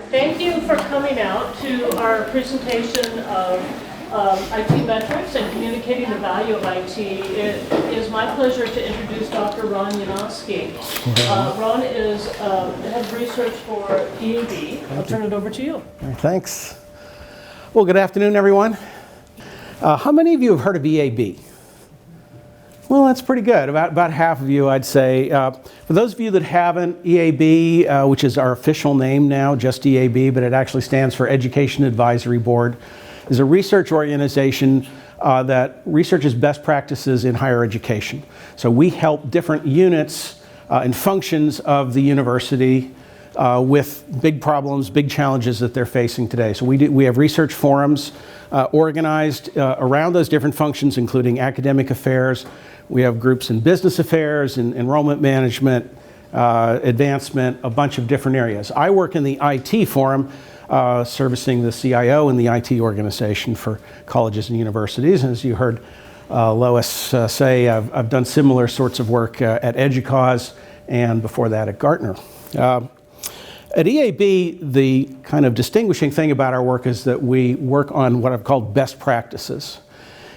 Thank you for coming out to our presentation of IT metrics and communicating the value of IT. It is my pleasure to introduce Dr. Ron Yanosky. Ron is head of research for EAB. I'll turn it over to you. Thanks. Well, good afternoon, everyone. How many of you have heard of EAB? Well, that's pretty good. About half of you, I'd say. For those of you that haven't, EAB, which is our official name now, just EAB, but it actually stands for Education Advisory Board, is a research organization that researches best practices in higher education. So we help different units and functions of the university with big problems, big challenges that they're facing today. So we have research forums organized around those different functions, including academic affairs. We have groups in business affairs, in enrollment management, advancement, a bunch of different areas. I work in the IT forum, servicing the CIO and the IT organization for colleges and universities. And as you heard Lois say, I've done similar sorts of work at EDUCAUSE and before that at Gartner. At EAB, the kind of distinguishing thing about our work is that we work on what I've called best practices.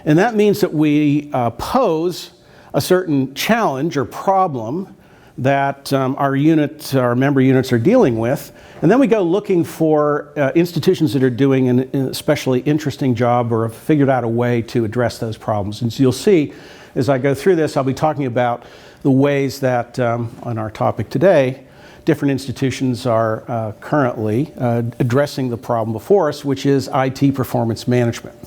And that means that we pose a certain challenge or problem that our member units are dealing with, and then we go looking for institutions that are doing an especially interesting job or have figured out a way to address those problems. And so you'll see, as I go through this, I'll be talking about the ways that, on our topic today, different institutions are currently addressing the problem before us, which is IT performance management.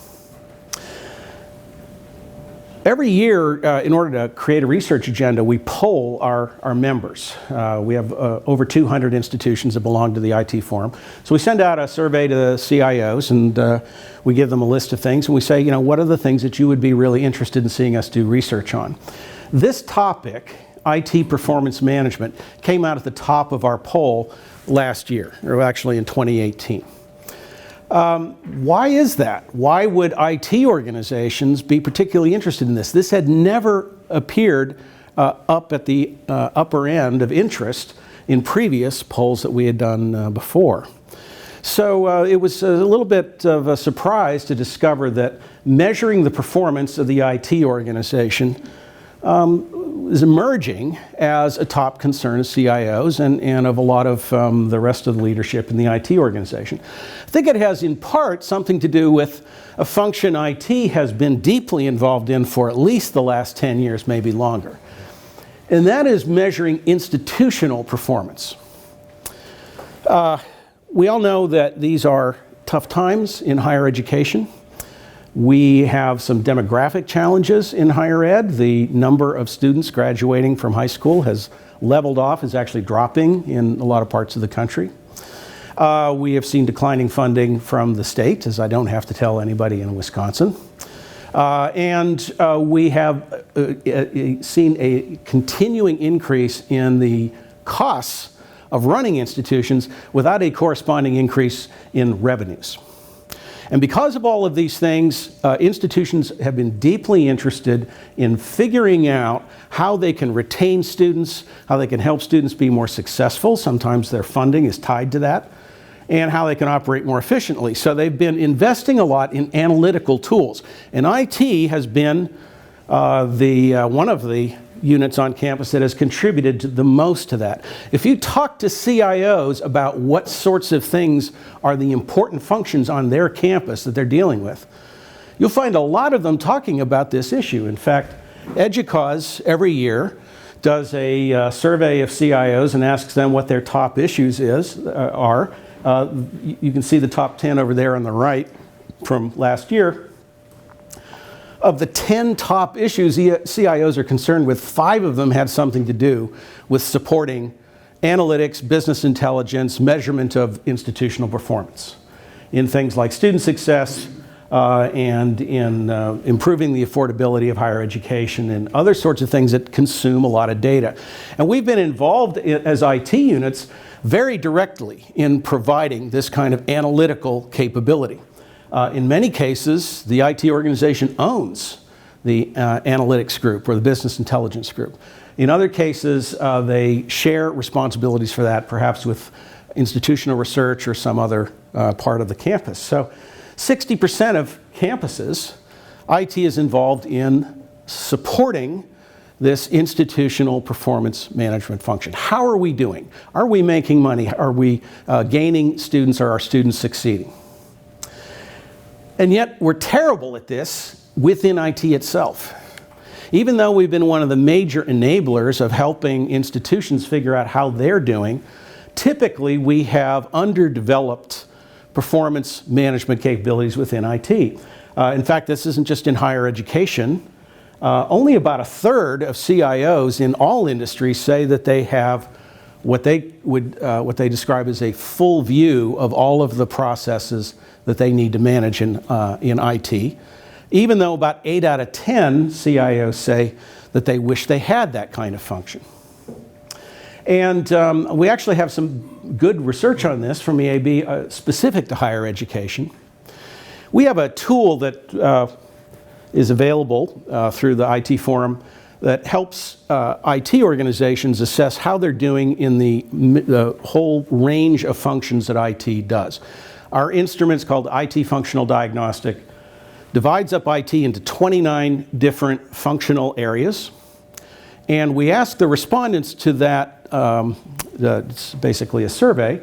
Every year, in order to create a research agenda, we poll our members. We have over 200 institutions that belong to the IT forum. So we send out a survey to the CIOs, and we give them a list of things, and we say, what are the things that you would be really interested in seeing us do research on? This topic, IT performance management, came out at the top of our poll last year, or actually in 2018. Why is that? Why would IT organizations be particularly interested in this? This had never appeared up at the upper end of interest in previous polls that we had done before. So it was a little bit of a surprise to discover that measuring the performance of the IT organization is emerging as a top concern of CIOs and of a lot of the rest of the leadership in the IT organization. I think it has in part something to do with a function IT has been deeply involved in for at least the last 10 years, maybe longer. And that is measuring institutional performance. We all know that these are tough times in higher education. We have some demographic challenges in higher ed. The number of students graduating from high school has leveled off, is actually dropping in a lot of parts of the country. We have seen declining funding from the state, as I don't have to tell anybody in Wisconsin. And we have seen a continuing increase in the costs of running institutions without a corresponding increase in revenues. And because of all of these things, institutions have been deeply interested in figuring out how they can retain students, how they can help students be more successful. Sometimes their funding is tied to that, and how they can operate more efficiently. So they've been investing a lot in analytical tools. And IT has been one of the units on campus that has contributed the most to that. If you talk to CIOs about what sorts of things are the important functions on their campus that they're dealing with, you'll find a lot of them talking about this issue. In fact, EDUCAUSE every year does a survey of CIOs and asks them what their top issues are. You can see the top 10 over there on the right from last year. Of the 10 top issues CIOs are concerned with, 5 of them had something to do with supporting analytics, business intelligence, measurement of institutional performance in things like student success and in improving the affordability of higher education and other sorts of things that consume a lot of data. And we've been involved as IT units very directly in providing this kind of analytical capability. In many cases, the IT organization owns the analytics group or the business intelligence group. In other cases, they share responsibilities for that, perhaps with institutional research or some other part of the campus. So 60% of campuses, IT is involved in supporting this institutional performance management function. How are we doing? Are we making money? Are we gaining students? Are our students succeeding? And yet we're terrible at this within IT itself. Even though we've been one of the major enablers of helping institutions figure out how they're doing, typically we have underdeveloped performance management capabilities within IT. In fact, this isn't just in higher education. Only about a third of CIOs in all industries say that they have what they describe as a full view of all of the processes that they need to manage in IT. Even though about 8 out of 10 CIOs say that they wish they had that kind of function. And we actually have some good research on this from EAB specific to higher education. We have a tool that is available through the IT Forum that helps IT organizations assess how they're doing in the whole range of functions that IT does. Our instrument's called IT Functional Diagnostic, divides up IT into 29 different functional areas. And we ask the respondents to that, it's basically a survey,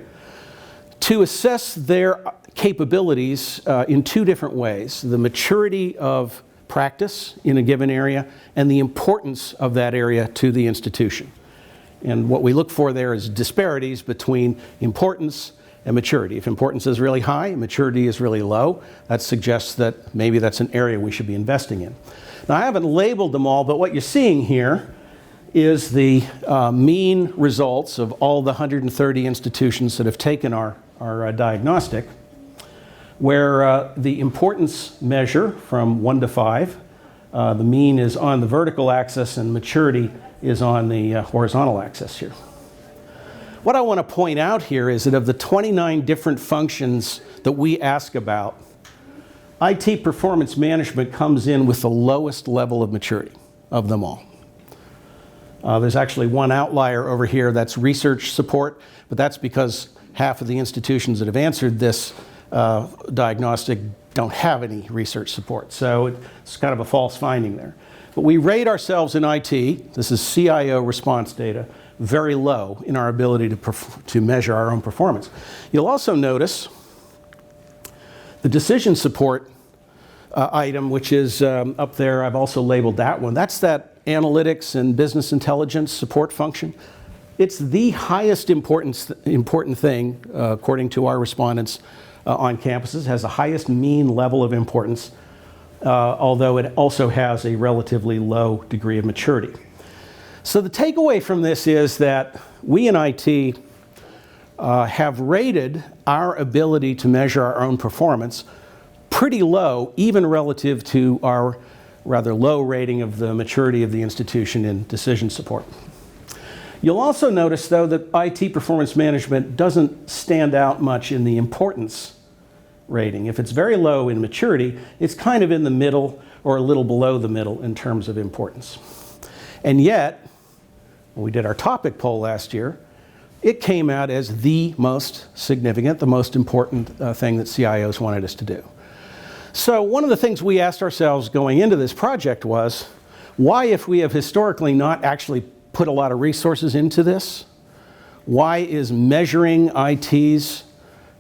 to assess their capabilities in 2 different ways: the maturity of practice in a given area and the importance of that area to the institution. And what we look for there is disparities between importance and maturity. If importance is really high, maturity is really low, that suggests that maybe that's an area we should be investing in. Now, I haven't labeled them all, but what you're seeing here is the mean results of all the 130 institutions that have taken our diagnostic, where the importance measure from 1 to 5, the mean is on the vertical axis and maturity is on the horizontal axis here. What I want to point out here is that of the 29 different functions that we ask about, IT performance management comes in with the lowest level of maturity of them all. There's actually one outlier over here, that's research support, but that's because half of the institutions that have answered this diagnostic don't have any research support. So it's kind of a false finding there. But we rate ourselves in IT, this is CIO response data, very low in our ability to measure our own performance. You'll also notice the decision support item, which is up there. I've also labeled that one. That's that analytics and business intelligence support function. It's the highest important thing, according to our respondents on campuses, has the highest mean level of importance, although it also has a relatively low degree of maturity. So the takeaway from this is that we in IT have rated our ability to measure our own performance pretty low, even relative to our rather low rating of the maturity of the institution in decision support. You'll also notice, though, that IT performance management doesn't stand out much in the importance rating. If it's very low in maturity, it's kind of in the middle or a little below the middle in terms of importance. And yet, when we did our topic poll last year, it came out as the most significant, the most important thing that CIOs wanted us to do. So one of the things we asked ourselves going into this project was, why, if we have historically not actually put a lot of resources into this, why is measuring IT's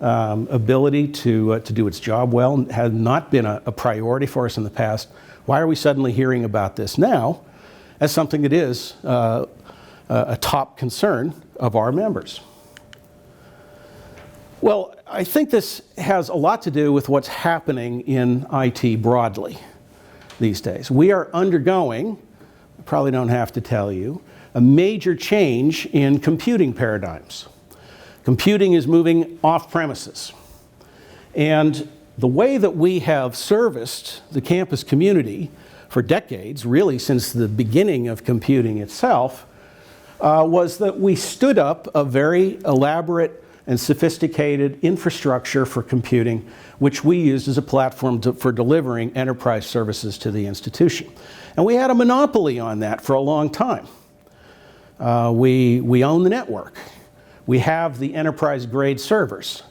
ability to do its job well has not been a priority for us in the past? Why are we suddenly hearing about this now as something that is a top concern of our members? Well, I think this has a lot to do with what's happening in IT broadly these days. We are undergoing, I probably don't have to tell you, a major change in computing paradigms. Computing is moving off premises. And the way that we have serviced the campus community for decades, really since the beginning of computing itself, was that we stood up a very elaborate and sophisticated infrastructure for computing, which we used as a platform for delivering enterprise services to the institution. And we had a monopoly on that for a long time. We own the network. We have the enterprise-grade servers.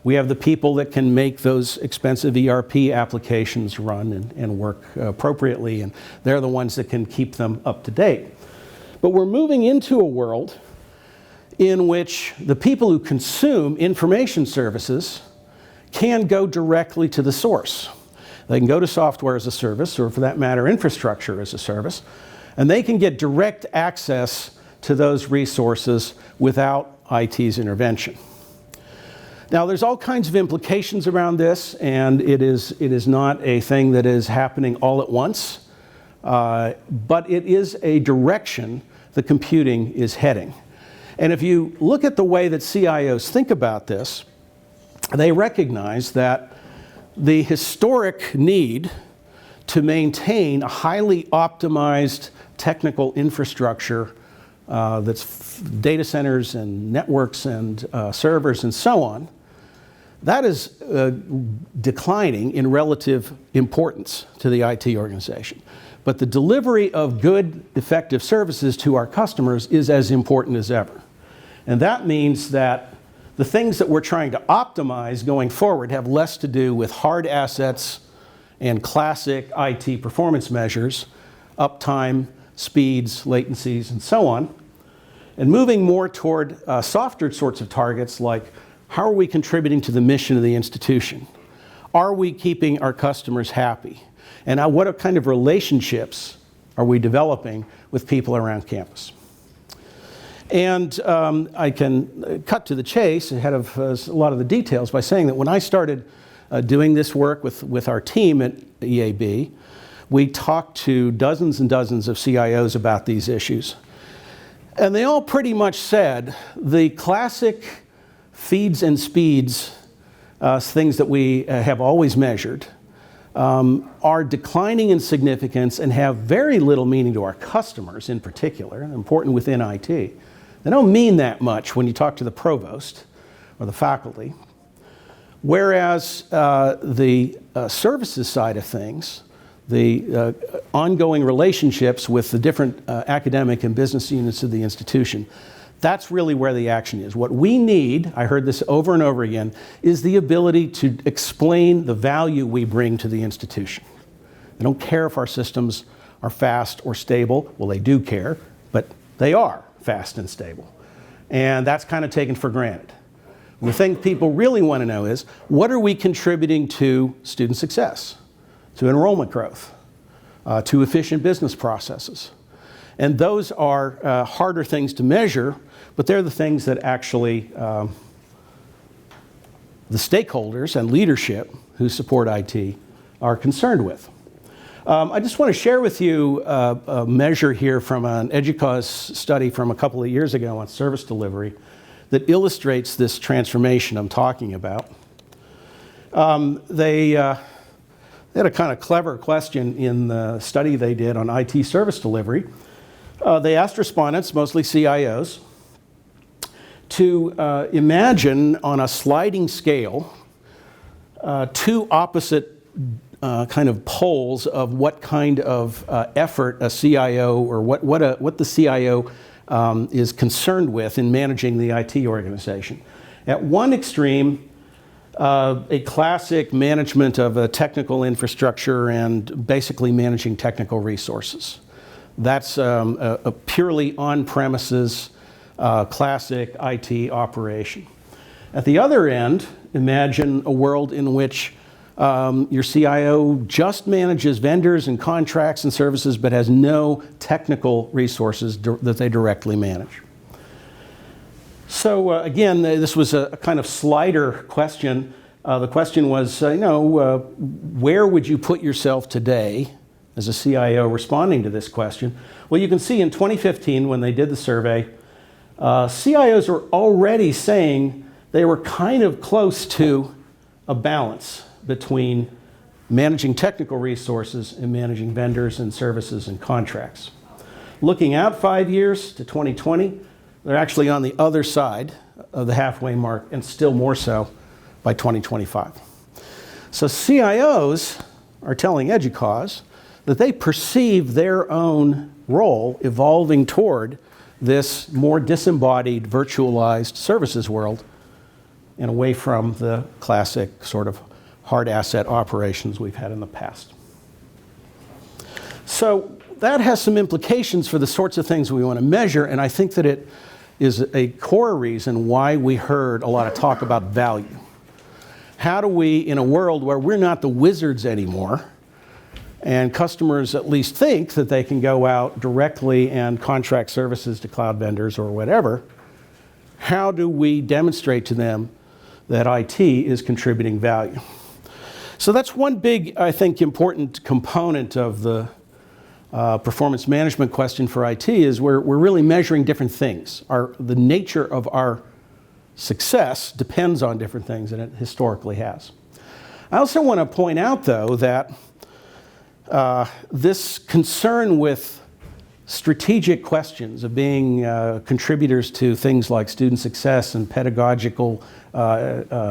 We have the people that can make those expensive ERP applications run and work appropriately, and they're the ones that can keep them up to date. But we're moving into a world in which the people who consume information services can go directly to the source. They can go to software as a service, or for that matter, infrastructure as a service, and they can get direct access to those resources without IT's intervention. Now, there's all kinds of implications around this, and it is not a thing that is happening all at once, but it is a direction the computing is heading. And if you look at the way that CIOs think about this, they recognize that the historic need to maintain a highly optimized technical infrastructure that's data centers and networks and servers and so on, that is declining in relative importance to the IT organization. But the delivery of good, effective services to our customers is as important as ever. And that means that the things that we're trying to optimize going forward have less to do with hard assets and classic IT performance measures, uptime, speeds, latencies, and so on, and moving more toward softer sorts of targets like how are we contributing to the mission of the institution? Are we keeping our customers happy? And what kind of relationships are we developing with people around campus? And I can cut to the chase ahead of a lot of the details by saying that when I started doing this work with our team at EAB, we talked to dozens and dozens of CIOs about these issues. And they all pretty much said the classic feeds and speeds, things that we have always measured, are declining in significance and have very little meaning to our customers in particular, important within IT. They don't mean that much when you talk to the provost or the faculty. Whereas the services side of things, the ongoing relationships with the different academic and business units of the institution, that's really where the action is. What we need, I heard this over and over again, is the ability to explain the value we bring to the institution. They don't care if our systems are fast or stable. Well, they do care, but they are fast and stable. And that's kind of taken for granted. The thing people really want to know is, what are we contributing to student success, to enrollment growth, to efficient business processes? And those are harder things to measure, but they're the things that actually the stakeholders and leadership who support IT are concerned with. I just want to share with you a measure here from an EDUCAUSE study from a couple of years ago on service delivery that illustrates this transformation I'm talking about. They had a kind of clever question in the study they did on IT service delivery. They asked respondents, mostly CIOs, to imagine on a sliding scale two opposite kind of poles of what kind of effort a CIO or what the CIO is concerned with in managing the IT organization. At one extreme, a classic management of a technical infrastructure and basically managing technical resources. That's a purely on-premises classic IT operation. At the other end, imagine a world in which your CIO just manages vendors and contracts and services but has no technical resources that they directly manage. So again, this was a kind of slider question. The question was, where would you put yourself today as a CIO responding to this question? Well, you can see in 2015 when they did the survey, CIOs were already saying they were kind of close to a balance between managing technical resources and managing vendors and services and contracts. Looking out 5 years to 2020, they're actually on the other side of the halfway mark, and still more so by 2025. So CIOs are telling EDUCAUSE that they perceive their own role evolving toward this more disembodied, virtualized services world and away from the classic sort of hard asset operations we've had in the past. So that has some implications for the sorts of things we want to measure, and I think that it is a core reason why we heard a lot of talk about value. How do we, in a world where we're not the wizards anymore, and customers at least think that they can go out directly and contract services to cloud vendors or whatever, how do we demonstrate to them that IT is contributing value? So that's one big, I think, important component of the performance management question for IT is we're really measuring different things. The nature of our success depends on different things than it historically has. I also want to point out, though, that this concern with strategic questions of being contributors to things like student success and pedagogical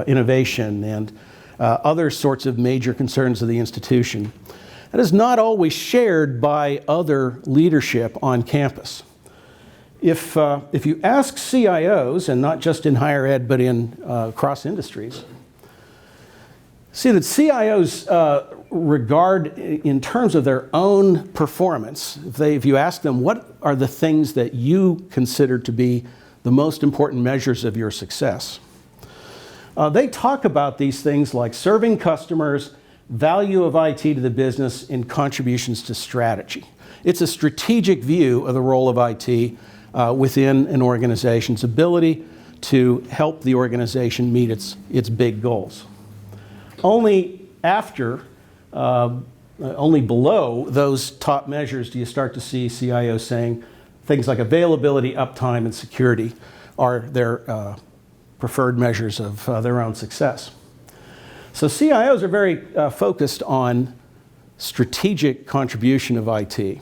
innovation and other sorts of major concerns of the institution, that is not always shared by other leadership on campus. If you ask CIOs, and not just in higher ed, but in across industries, see that CIOs regard, in terms of their own performance, if you ask them what are the things that you consider to be the most important measures of your success, they talk about these things like serving customers, value of IT to the business, and contributions to strategy. It's a strategic view of the role of IT within an organization's ability to help the organization meet its big goals. Only below those top measures do you start to see CIOs saying things like availability, uptime, and security are their preferred measures of their own success. So CIOs are very focused on strategic contribution of IT.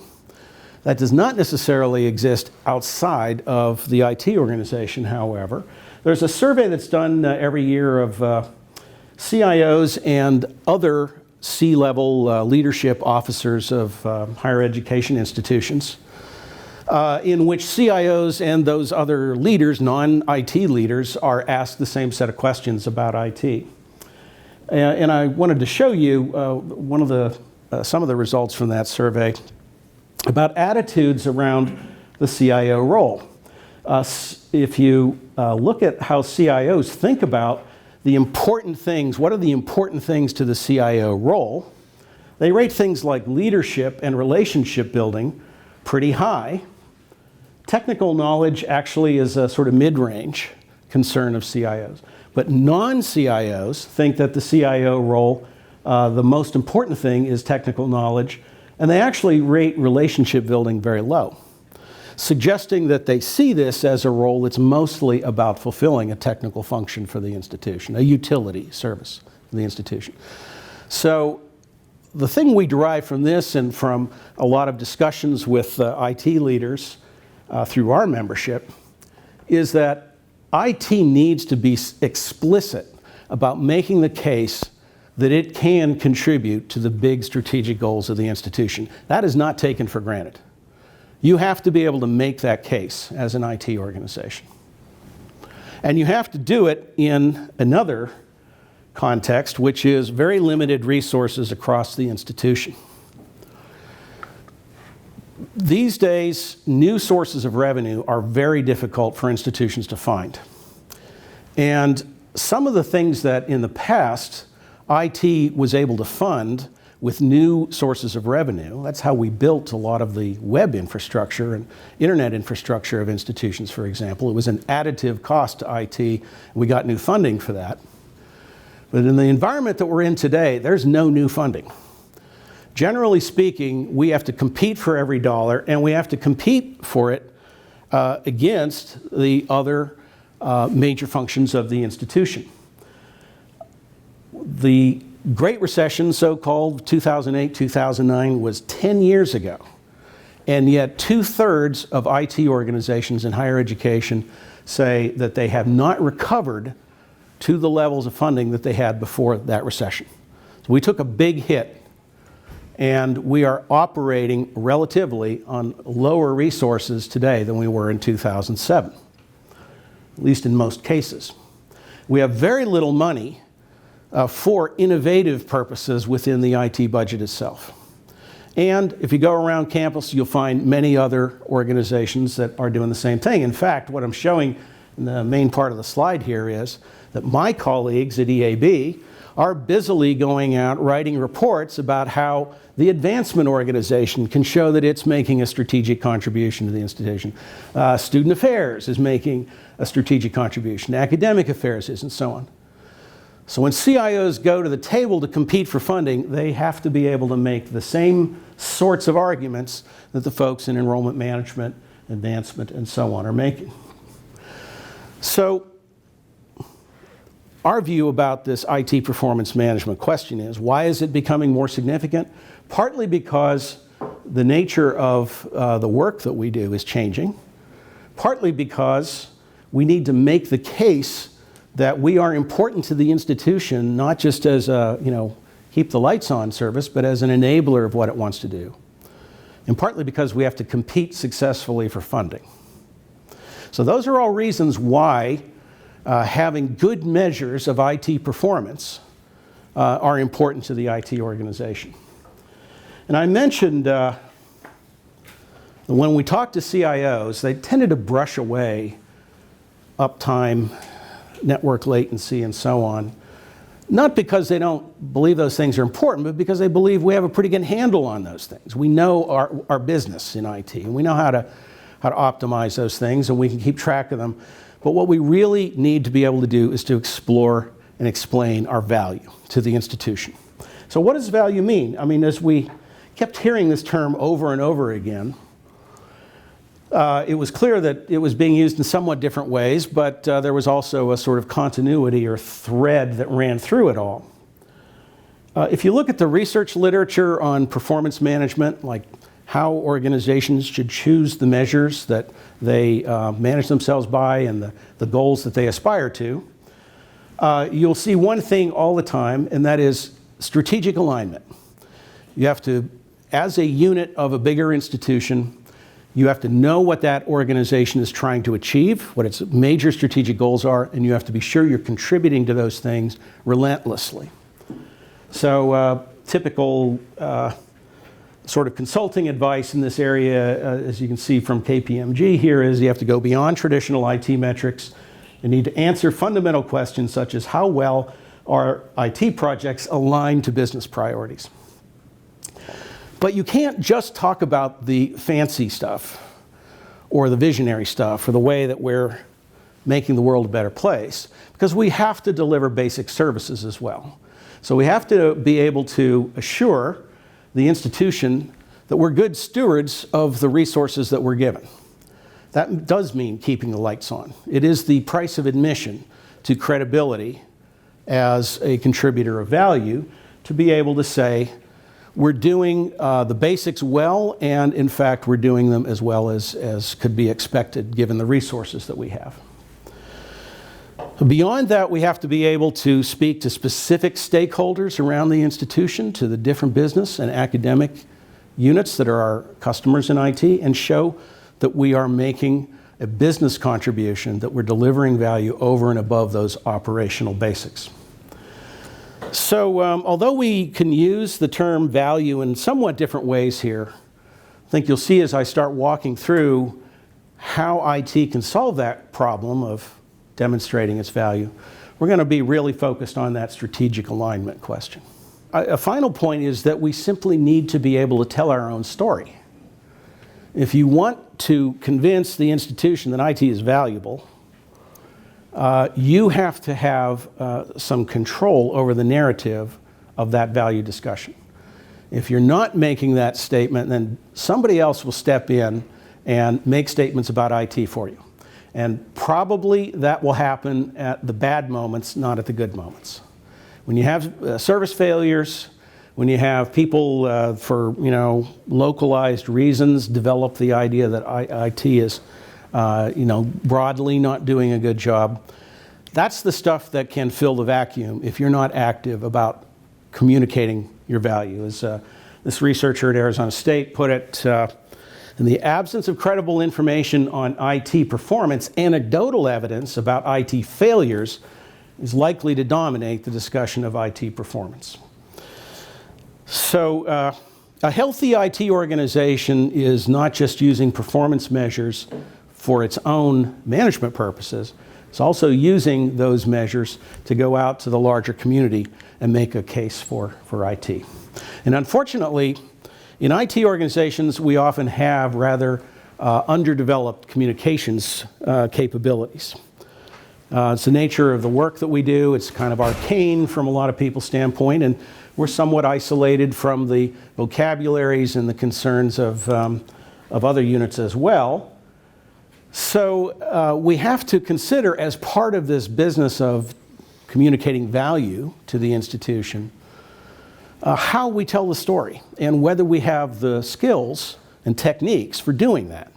That does not necessarily exist outside of the IT organization, however. There's a survey that's done every year of CIOs and other C-level leadership officers of higher education institutions, in which CIOs and those other leaders, non-IT leaders, are asked the same set of questions about IT. And I wanted to show you some of the results from that survey about attitudes around the CIO role. If you look at how CIOs think about the important things, what are the important things to the CIO role, they rate things like leadership and relationship building pretty high. Technical knowledge actually is a sort of mid-range concern of CIOs. But non-CIOs think that the CIO role, the most important thing is technical knowledge, and they actually rate relationship building very low, suggesting that they see this as a role that's mostly about fulfilling a technical function for the institution, a utility service for the institution. So the thing we derive from this and from a lot of discussions with IT leaders through our membership is that IT needs to be explicit about making the case that it can contribute to the big strategic goals of the institution. That is not taken for granted. You have to be able to make that case as an IT organization. And you have to do it in another context, which is very limited resources across the institution. These days, new sources of revenue are very difficult for institutions to find. And some of the things that in the past IT was able to fund with new sources of revenue, that's how we built a lot of the web infrastructure and internet infrastructure of institutions, for example. It was an additive cost to IT, and we got new funding for that. But in the environment that we're in today, there's no new funding. Generally speaking, we have to compete for every dollar, and we have to compete for it against the other major functions of the institution. The Great Recession, so-called 2008, 2009, was 10 years ago. And yet 2/3 of IT organizations in higher education say that they have not recovered to the levels of funding that they had before that recession. So we took a big hit. And we are operating relatively on lower resources today than we were in 2007, at least in most cases. We have very little money for innovative purposes within the IT budget itself. And if you go around campus, you'll find many other organizations that are doing the same thing. In fact, what I'm showing in the main part of the slide here is that my colleagues at EAB are busily going out writing reports about how the advancement organization can show that it's making a strategic contribution to the institution. Student affairs is making a strategic contribution. Academic affairs is, and so on. So when CIOs go to the table to compete for funding, they have to be able to make the same sorts of arguments that the folks in enrollment management, advancement, and so on are making. So our view about this IT performance management question is, why is it becoming more significant? Partly because the nature of the work that we do is changing. Partly because we need to make the case that we are important to the institution, not just as a, keep the lights on service, but as an enabler of what it wants to do. And partly because we have to compete successfully for funding. So those are all reasons why having good measures of IT performance are important to the IT organization. And I mentioned when we talk to CIOs, they tended to brush away uptime, network latency, and so on. Not because they don't believe those things are important, but because they believe we have a pretty good handle on those things. We know our business in IT, and we know how to optimize those things, and we can keep track of them. But what we really need to be able to do is to explore and explain our value to the institution. So what does value mean? I mean, as we kept hearing this term over and over again, it was clear that it was being used in somewhat different ways, but there was also a sort of continuity or thread that ran through it all. If you look at the research literature on performance management, like how organizations should choose the measures that they manage themselves by and the goals that they aspire to, you'll see one thing all the time, and that is strategic alignment. You have to, as a unit of a bigger institution, you have to know what that organization is trying to achieve, what its major strategic goals are, and you have to be sure you're contributing to those things relentlessly. So typical sort of consulting advice in this area, as you can see from KPMG here, is you have to go beyond traditional IT metrics. You need to answer fundamental questions such as how well are IT projects aligned to business priorities. But you can't just talk about the fancy stuff or the visionary stuff or the way that we're making the world a better place, because we have to deliver basic services as well. So we have to be able to assure the institution that we're good stewards of the resources that we're given. That does mean keeping the lights on. It is the price of admission to credibility as a contributor of value to be able to say, we're doing the basics well, and in fact, we're doing them as well as could be expected given the resources that we have. Beyond that, we have to be able to speak to specific stakeholders around the institution, to the different business and academic units that are our customers in IT, and show that we are making a business contribution, that we're delivering value over and above those operational basics. So although we can use the term value in somewhat different ways here, I think you'll see as I start walking through how IT can solve that problem of demonstrating its value, we're going to be really focused on that strategic alignment question. A final point is that we simply need to be able to tell our own story. If you want to convince the institution that IT is valuable, you have to have some control over the narrative of that value discussion. If you're not making that statement, then somebody else will step in and make statements about IT for you. And probably that will happen at the bad moments, not at the good moments. When you have service failures, when you have people for localized reasons develop the idea that IT is broadly not doing a good job, that's the stuff that can fill the vacuum if you're not active about communicating your value. As this researcher at Arizona State put it, in the absence of credible information on IT performance, anecdotal evidence about IT failures is likely to dominate the discussion of IT performance. So a healthy IT organization is not just using performance measures for its own management purposes, it's also using those measures to go out to the larger community and make a case for IT. And unfortunately, in IT organizations, we often have rather underdeveloped communications capabilities. It's the nature of the work that we do. It's kind of arcane from a lot of people's standpoint, and we're somewhat isolated from the vocabularies and the concerns of other units as well. So we have to consider, as part of this business of communicating value to the institution, how we tell the story and whether we have the skills and techniques for doing that.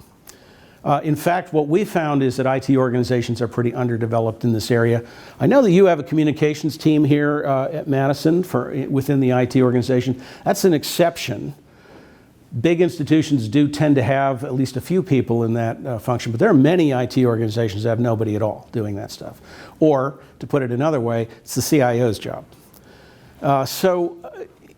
In fact, what we found is that IT organizations are pretty underdeveloped in this area. I know that you have a communications team here at Madison within the IT organization. That's an exception. Big institutions do tend to have at least a few people in that function, but there are many IT organizations that have nobody at all doing that stuff. Or, to put it another way, it's the CIO's job. So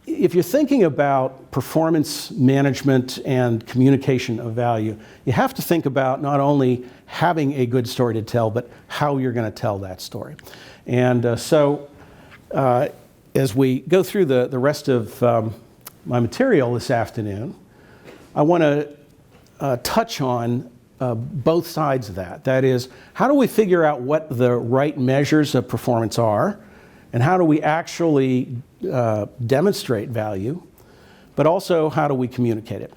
if you're thinking about performance management and communication of value, you have to think about not only having a good story to tell, but how you're going to tell that story. And so as we go through the rest of my material this afternoon, I want to touch on both sides of that. That is, how do we figure out what the right measures of performance are, and how do we actually demonstrate value, but also how do we communicate it?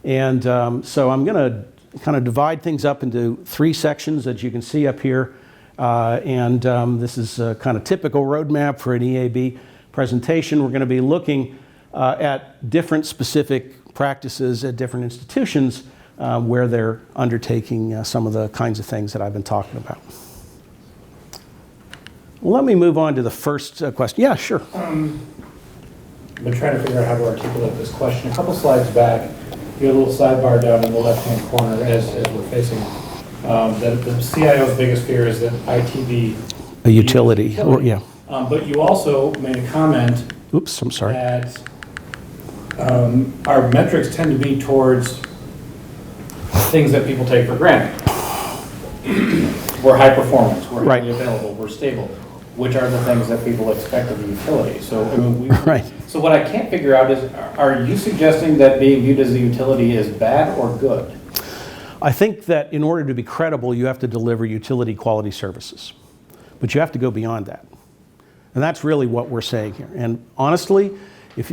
And so I'm going to kind of divide things up into three sections that you can see up here. This is a kind of typical roadmap for an EAB presentation. We're going to be looking at different specific practices at different institutions where they're undertaking some of the kinds of things that I've been talking about. Well, let me move on to the first question. Yeah, sure. I've been trying to figure out how to articulate this question. A couple slides back, you had a little sidebar down in the left-hand corner as we're facing. The CIO's biggest fear is that IT be a utility. Or, yeah. But you also made a comment. Oops, I'm sorry. That our metrics tend to be towards things that people take for granted. We're high performance, we're highly available, we're stable, which are the things that people expect of a utility. So, I mean, so what I can't figure out is, are you suggesting that being viewed as a utility is bad or good? I think that in order to be credible, you have to deliver utility quality services. But you have to go beyond that. And that's really what we're saying here. And honestly,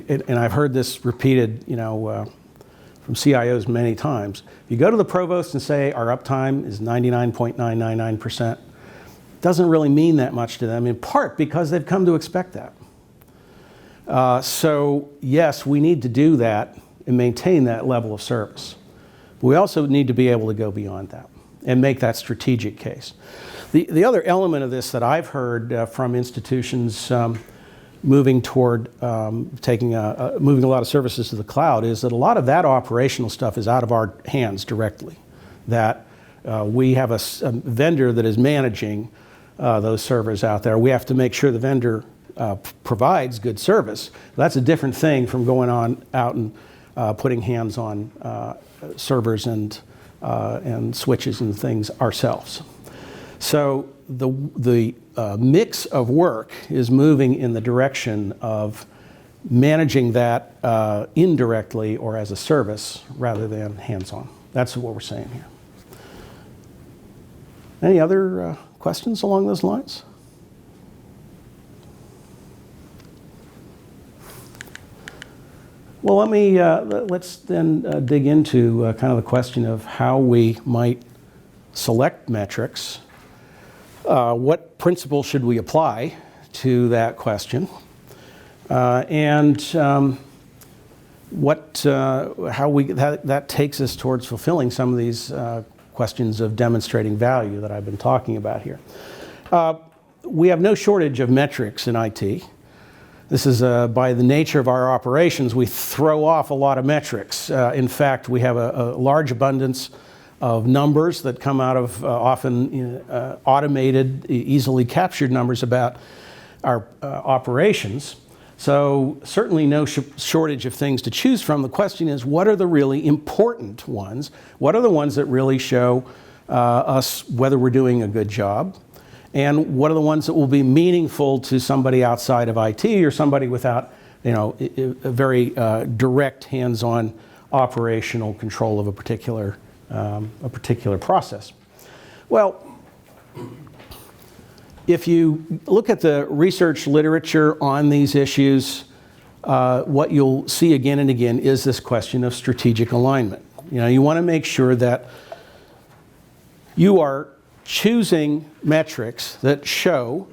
and I've heard this repeated, from CIOs many times. You go to the provost and say our uptime is 99.999%. Doesn't really mean that much to them, in part because they've come to expect that. So yes, we need to do that and maintain that level of service. But we also need to be able to go beyond that and make that strategic case. The other element of this that I've heard from institutions moving toward moving a lot of services to the cloud is that a lot of that operational stuff is out of our hands directly. That we have a vendor that is managing those servers out there. We have to make sure the vendor provides good service. That's a different thing from going out and putting hands on servers and switches and things ourselves. So the mix of work is moving in the direction of managing that indirectly or as a service rather than hands-on. That's what we're saying here. Any other questions along those lines? Well, let's then dig into kind of the question of how we might select metrics. What principles should we apply to that question? How that takes us towards fulfilling some of these questions of demonstrating value that I've been talking about here. We have no shortage of metrics in IT. This is by the nature of our operations, we throw off a lot of metrics. In fact, we have a large abundance of numbers that come out of often automated, easily captured numbers about our operations. So certainly no shortage of things to choose from. The question is, what are the really important ones? What are the ones that really show us whether we're doing a good job? And what are the ones that will be meaningful to somebody outside of IT or somebody without, a very direct hands-on operational control of a particular process? Well, if you look at the research literature on these issues, what you'll see again and again is this question of strategic alignment. You want to make sure that you are choosing metrics that show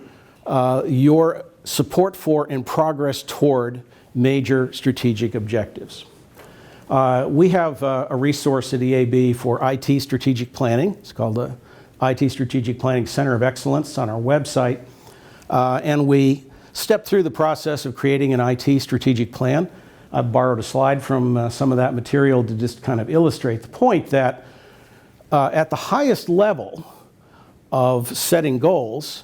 your support for and progress toward major strategic objectives. We have a resource at EAB for IT strategic planning. It's called the IT Strategic Planning Center of Excellence. It's on our website. And we step through the process of creating an IT strategic plan. I borrowed a slide from some of that material to just kind of illustrate the point that at the highest level of setting goals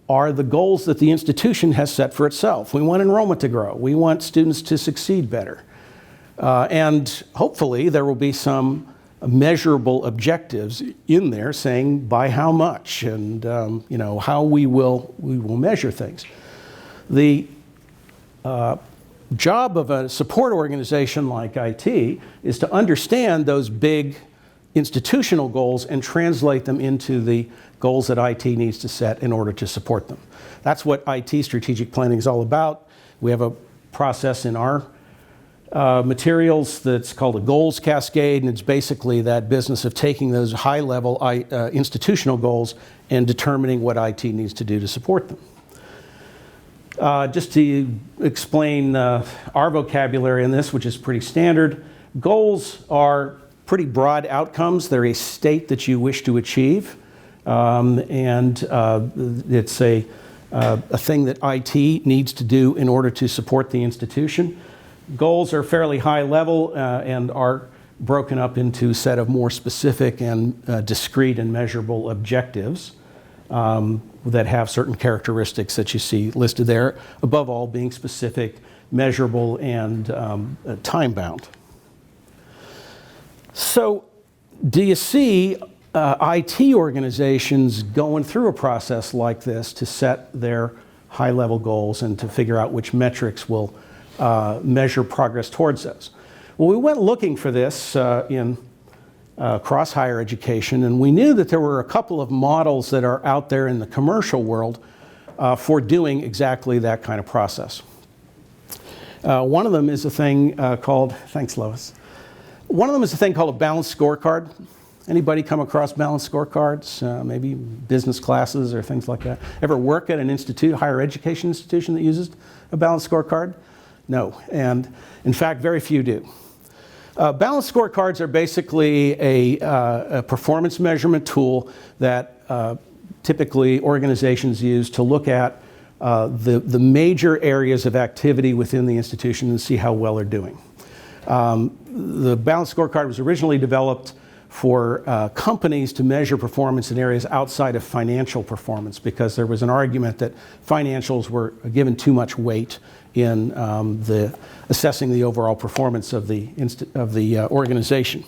are the goals that the institution has set for itself. We want enrollment to grow. We want students to succeed better. And hopefully there will be some measurable objectives in there saying by how much and how we will measure things. The job of a support organization like IT is to understand those big institutional goals and translate them into the goals that IT needs to set in order to support them. That's what IT strategic planning is all about. We have a process in our materials that's called a goals cascade, and it's basically that business of taking those high-level institutional goals and determining what IT needs to do to support them. Just to explain our vocabulary in this, which is pretty standard, goals are pretty broad outcomes. They're a state that you wish to achieve, and it's a thing that IT needs to do in order to support the institution. Goals are fairly high level and are broken up into a set of more specific and discrete and measurable objectives that have certain characteristics that you see listed there, above all being specific, measurable, and time-bound. So do you see IT organizations going through a process like this to set their high-level goals and to figure out which metrics will measure progress towards those? Well, we went looking for this in cross higher education, and we knew that there were a couple of models that are out there in the commercial world for doing exactly that kind of process. One of them is a thing called, thanks Lois, one of them is a thing called a balanced scorecard. Anybody come across balanced scorecards? Maybe business classes or things like that. Ever work at an institute, higher education institution that uses a balanced scorecard? No, and in fact, very few do. Balanced scorecards are basically a performance measurement tool that typically organizations use to look at the major areas of activity within the institution and see how well they're doing. The balanced scorecard was originally developed for companies to measure performance in areas outside of financial performance, because there was an argument that financials were given too much weight in assessing the overall performance of the organization.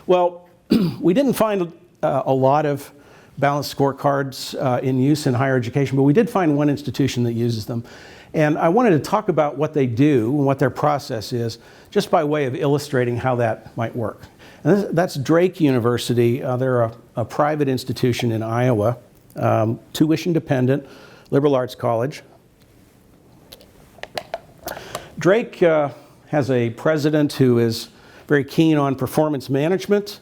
Well, we didn't find a lot of balanced scorecards in use in higher education, but we did find one institution that uses them. And I wanted to talk about what they do and what their process is, just by way of illustrating how that might work. And that's Drake University. They're a private institution in Iowa, tuition dependent, liberal arts college. Drake has a president who is very keen on performance management.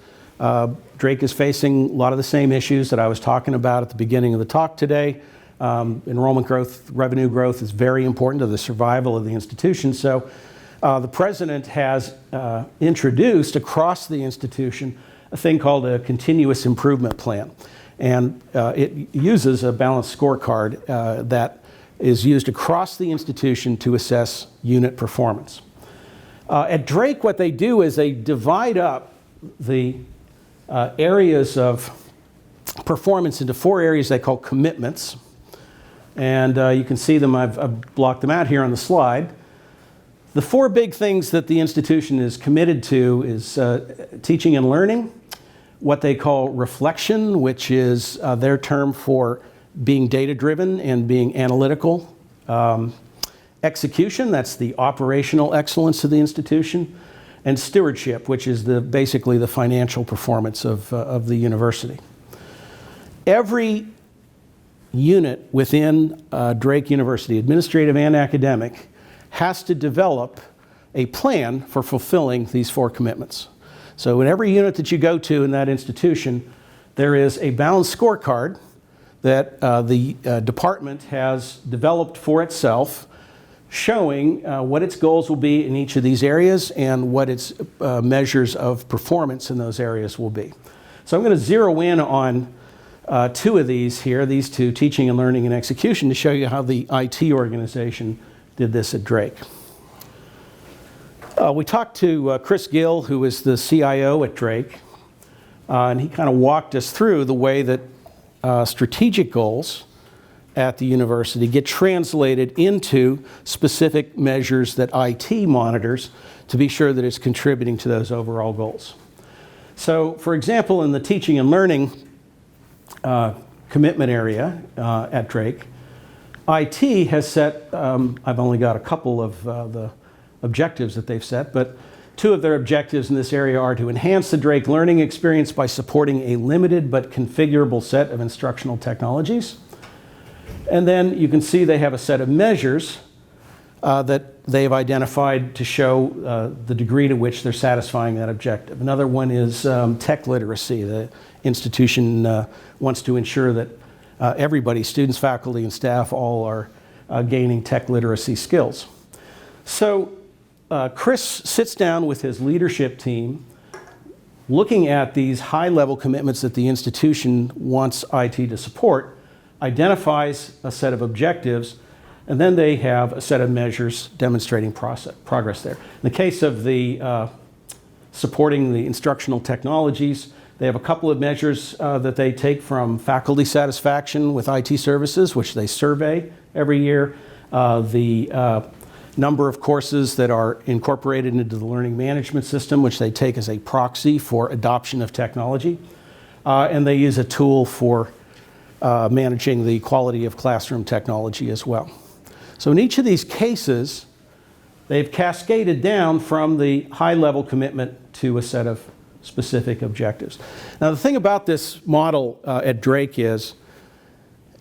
Drake is facing a lot of the same issues that I was talking about at the beginning of the talk today. Enrollment growth, revenue growth is very important to the survival of the institution. So the president has introduced across the institution a thing called a continuous improvement plan. And it uses a balanced scorecard that is used across the institution to assess unit performance. At Drake, what they do is they divide up the areas of performance into 4 areas they call commitments. And you can see them, I've blocked them out here on the slide. The 4 big things that the institution is committed to is teaching and learning, what they call reflection, which is their term for being data-driven and being analytical. Execution, that's the operational excellence of the institution. And stewardship, which is basically the financial performance of the university. Every unit within Drake University, administrative and academic, has to develop a plan for fulfilling these 4 commitments. So in every unit that you go to in that institution, there is a balanced scorecard that the department has developed for itself, showing what its goals will be in each of these areas and what its measures of performance in those areas will be. So I'm going to zero in on 2 of these here, these 2, teaching and learning and execution, to show you how the IT organization did this at Drake. We talked to Chris Gill, who is the CIO at Drake, and he kind of walked us through the way that strategic goals at the university get translated into specific measures that IT monitors to be sure that it's contributing to those overall goals. So, for example, in the teaching and learning commitment area at Drake, IT has set, I've only got a couple of the objectives that they've set, but 2 of their objectives in this area are to enhance the Drake learning experience by supporting a limited but configurable set of instructional technologies. And then you can see they have a set of measures that they've identified to show the degree to which they're satisfying that objective. Another one is tech literacy. The institution wants to ensure that everybody, students, faculty, and staff, all are gaining tech literacy skills. So Chris sits down with his leadership team, looking at these high-level commitments that the institution wants IT to support, identifies a set of objectives, and then they have a set of measures demonstrating progress there. In the case of the supporting the instructional technologies, they have a couple of measures that they take from faculty satisfaction with IT services, which they survey every year, the number of courses that are incorporated into the learning management system, which they take as a proxy for adoption of technology, and they use a tool for managing the quality of classroom technology as well. So in each of these cases, they've cascaded down from the high-level commitment to a set of specific objectives. Now the thing about this model at Drake is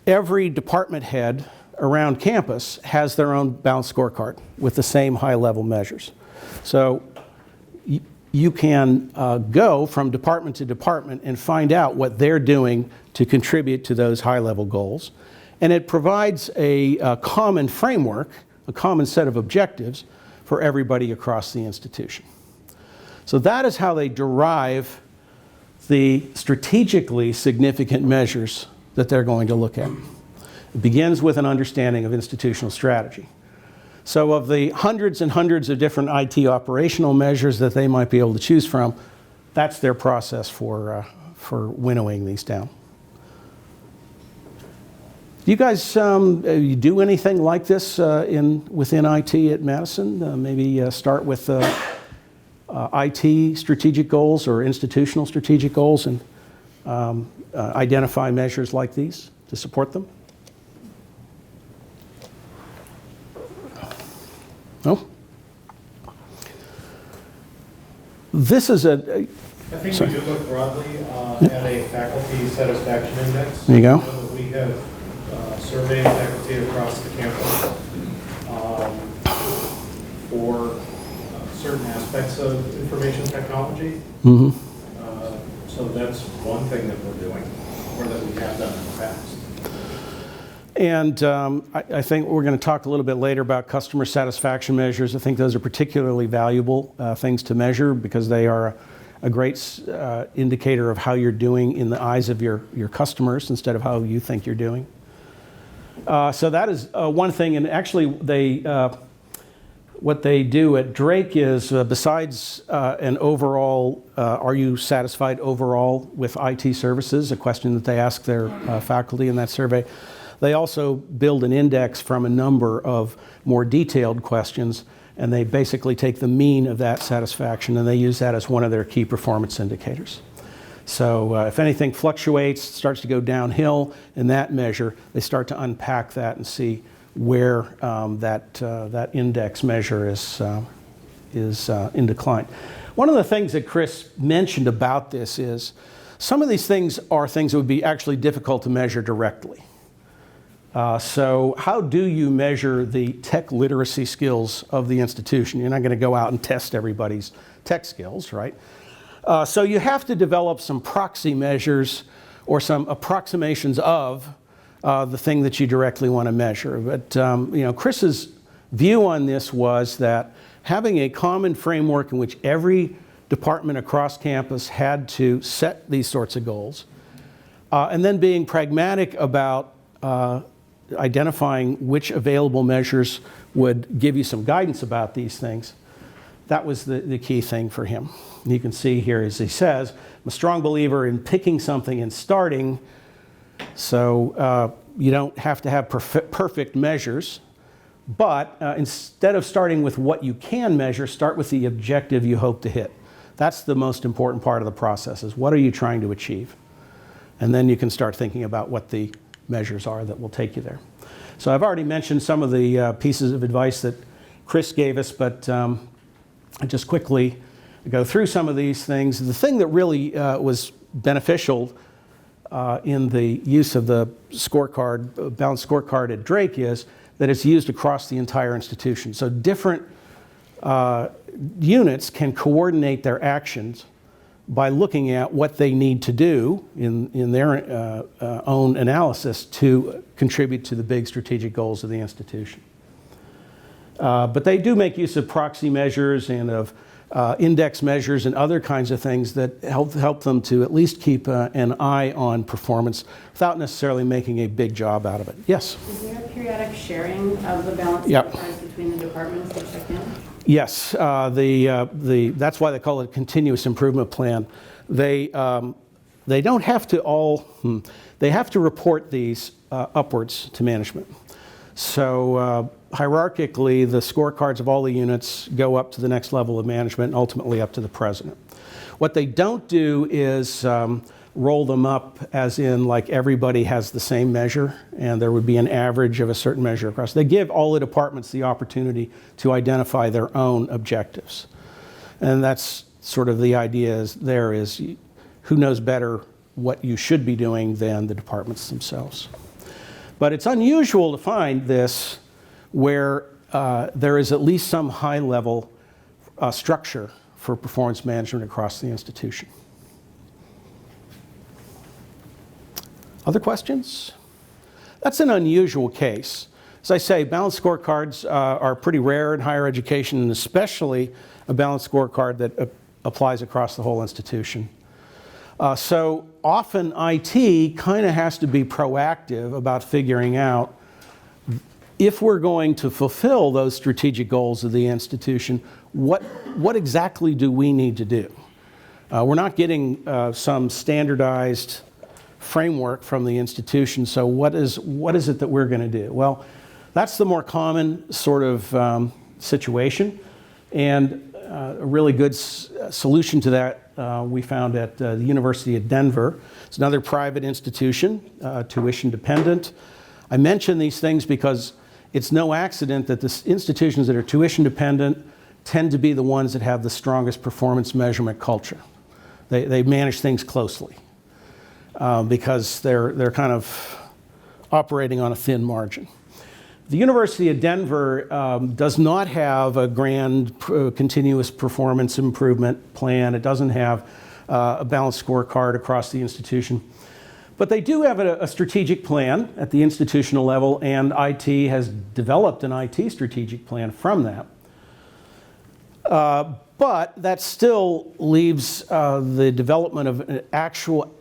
every department head around campus has their own balanced scorecard with the same high-level measures. So you can go from department to department and find out what they're doing to contribute to those high-level goals. And it provides a common framework, a common set of objectives for everybody across the institution. So that is how they derive the strategically significant measures that they're going to look at. It begins with an understanding of institutional strategy. So of the hundreds and hundreds of different IT operational measures that they might be able to choose from, that's their process for winnowing these down. Do you guys you do anything like this within IT at Madison? Maybe start with IT strategic goals or institutional strategic goals and identify measures like these to support them? No? This is I think we do look broadly at a faculty satisfaction index. There you go. We have surveyed faculty across the campus for certain aspects of information technology. Mm-hmm. So that's one thing that we're doing, or that we have done in the past. And I think we're going to talk a little bit later about customer satisfaction measures. I think those are particularly valuable things to measure because they are a great indicator of how you're doing in the eyes of your customers instead of how you think you're doing. So that is one thing, and actually what they do at Drake is, besides an overall, are you satisfied overall with IT services, a question that they ask their faculty in that survey, they also build an index from a number of more detailed questions, and they basically take the mean of that satisfaction, and they use that as one of their key performance indicators. So if anything fluctuates, starts to go downhill in that measure, they start to unpack that and see where that index measure is in decline. One of the things that Chris mentioned about this is some of these things are things that would be actually difficult to measure directly. So how do you measure the tech literacy skills of the institution? You're not going to go out and test everybody's tech skills, right? So you have to develop some proxy measures or some approximations of the thing that you directly want to measure. But Chris's view on this was that having a common framework in which every department across campus had to set these sorts of goals, and then being pragmatic about identifying which available measures would give you some guidance about these things, that was the key thing for him. And you can see here, as he says, I'm a strong believer in picking something and starting. So you don't have to have perfect measures, but instead of starting with what you can measure, start with the objective you hope to hit. That's the most important part of the process, is what are you trying to achieve? And then you can start thinking about what the measures are that will take you there. So I've already mentioned some of the pieces of advice that Chris gave us, but I just quickly go through some of these things. The thing that really was beneficial in the use of the scorecard, balanced scorecard at Drake, is that it's used across the entire institution. So different units can coordinate their actions by looking at what they need to do in their own analysis to contribute to the big strategic goals of the institution. But they do make use of proxy measures and of index measures and other kinds of things that help them to at least keep an eye on performance without necessarily making a big job out of it. Yes? Is there a periodic sharing of the balance Yep. scorecards between the departments that check in? Yes, that's why they call it a continuous improvement plan. They don't have to all, they have to report these upwards to management. So hierarchically, the scorecards of all the units go up to the next level of management and ultimately up to the president. What they don't do is roll them up as in like everybody has the same measure and there would be an average of a certain measure across. They give all the departments the opportunity to identify their own objectives. And that's sort of the idea is who knows better what you should be doing than the departments themselves. But it's unusual to find this where there is at least some high-level structure for performance management across the institution. Other questions? That's an unusual case. As I say, balanced scorecards are pretty rare in higher education, and especially a balanced scorecard that applies across the whole institution. So often IT kind of has to be proactive about figuring out if we're going to fulfill those strategic goals of the institution, what exactly do we need to do? We're not getting some standardized framework from the institution, so what is it that we're going to do? Well, that's the more common sort of situation, and a really good solution to that we found at the University of Denver. It's another private institution, tuition dependent. I mention these things because it's no accident that the institutions that are tuition dependent tend to be the ones that have the strongest performance measurement culture. They manage things closely because they're kind of operating on a thin margin. The University of Denver does not have a grand continuous performance improvement plan. It doesn't have a balanced scorecard across the institution. But they do have a strategic plan at the institutional level, and IT has developed an IT strategic plan from that. But that still leaves the development of an actual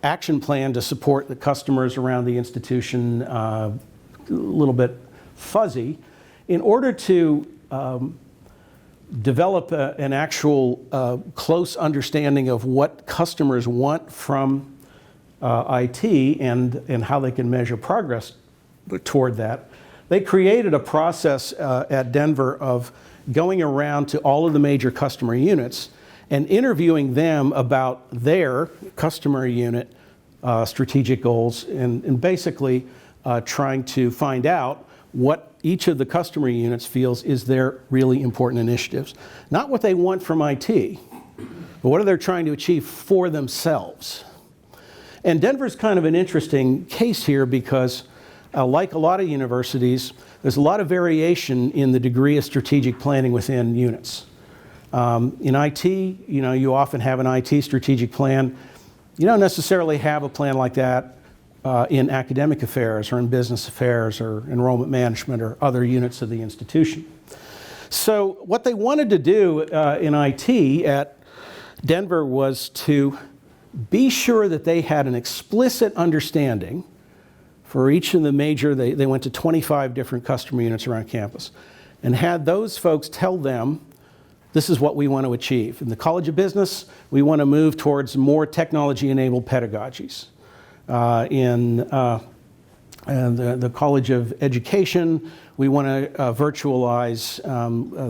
action plan to support the customers around the institution little bit fuzzy. In order to develop an actual close understanding of what customers want from IT and how they can measure progress toward that, they created a process at Denver of going around to all of the major customer units and interviewing them about their customer unit strategic goals and basically trying to find out what each of the customer units feels is their really important initiatives. Not what they want from IT, but what are they trying to achieve for themselves. And Denver's kind of an interesting case here because like a lot of universities, there's a lot of variation in the degree of strategic planning within units. In IT, you often have an IT strategic plan. You don't necessarily have a plan like that in academic affairs or in business affairs or enrollment management or other units of the institution. So what they wanted to do in IT at Denver was to be sure that they had an explicit understanding for each of the major, they went to 25 different customer units around campus, and had those folks tell them, this is what we want to achieve. In the College of Business, we want to move towards more technology-enabled pedagogies. In the College of Education, we want to virtualize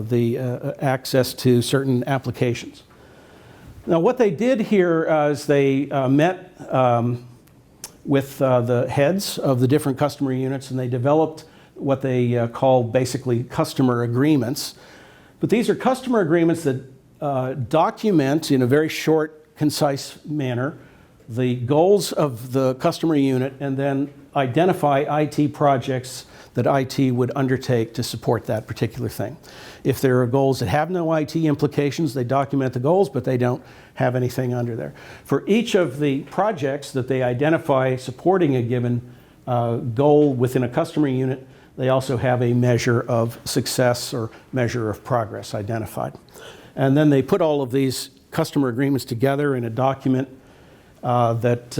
the access to certain applications. Now, what they did here is they met with the heads of the different customer units, and they developed what they call basically customer agreements. But these are customer agreements that document in a very short, concise manner the goals of the customer unit and then identify IT projects that IT would undertake to support that particular thing. If there are goals that have no IT implications, they document the goals, but they don't have anything under there. For each of the projects that they identify supporting a given goal within a customer unit, they also have a measure of success or measure of progress identified. And then they put all of these customer agreements together in a document that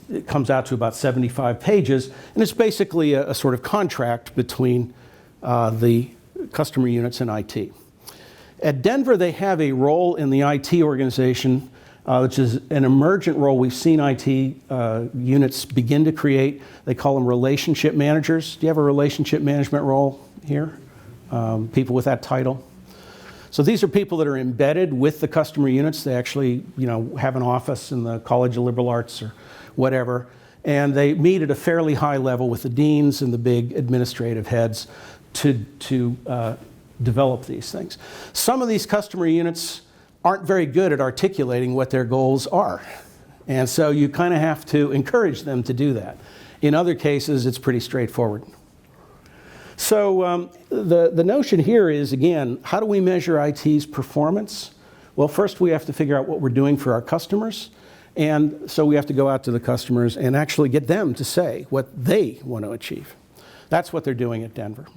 it comes out to about 75 pages, and it's basically a sort of contract between the customer units and IT. At Denver, they have a role in the IT organization, which is an emergent role we've seen IT units begin to create. They call them relationship managers. Do you have a relationship management role here? People with that title? So these are people that are embedded with the customer units. They actually, have an office in the College of Liberal Arts or whatever, and they meet at a fairly high level with the deans and the big administrative heads to develop these things. Some of these customer units aren't very good at articulating what their goals are, and so you kind of have to encourage them to do that. In other cases, it's pretty straightforward. So the notion here is, again, how do we measure IT's performance? Well, first we have to figure out what we're doing for our customers, and so we have to go out to the customers and actually get them to say what they want to achieve. That's what they're doing at Denver.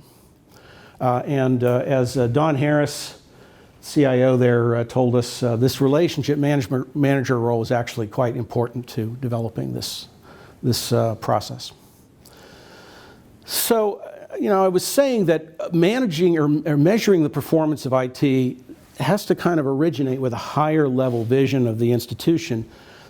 As Don Harris, CIO there, told us, this relationship manager role is actually quite important to developing this process. So, I was saying that managing or measuring the performance of IT has to kind of originate with a higher level vision of the institution.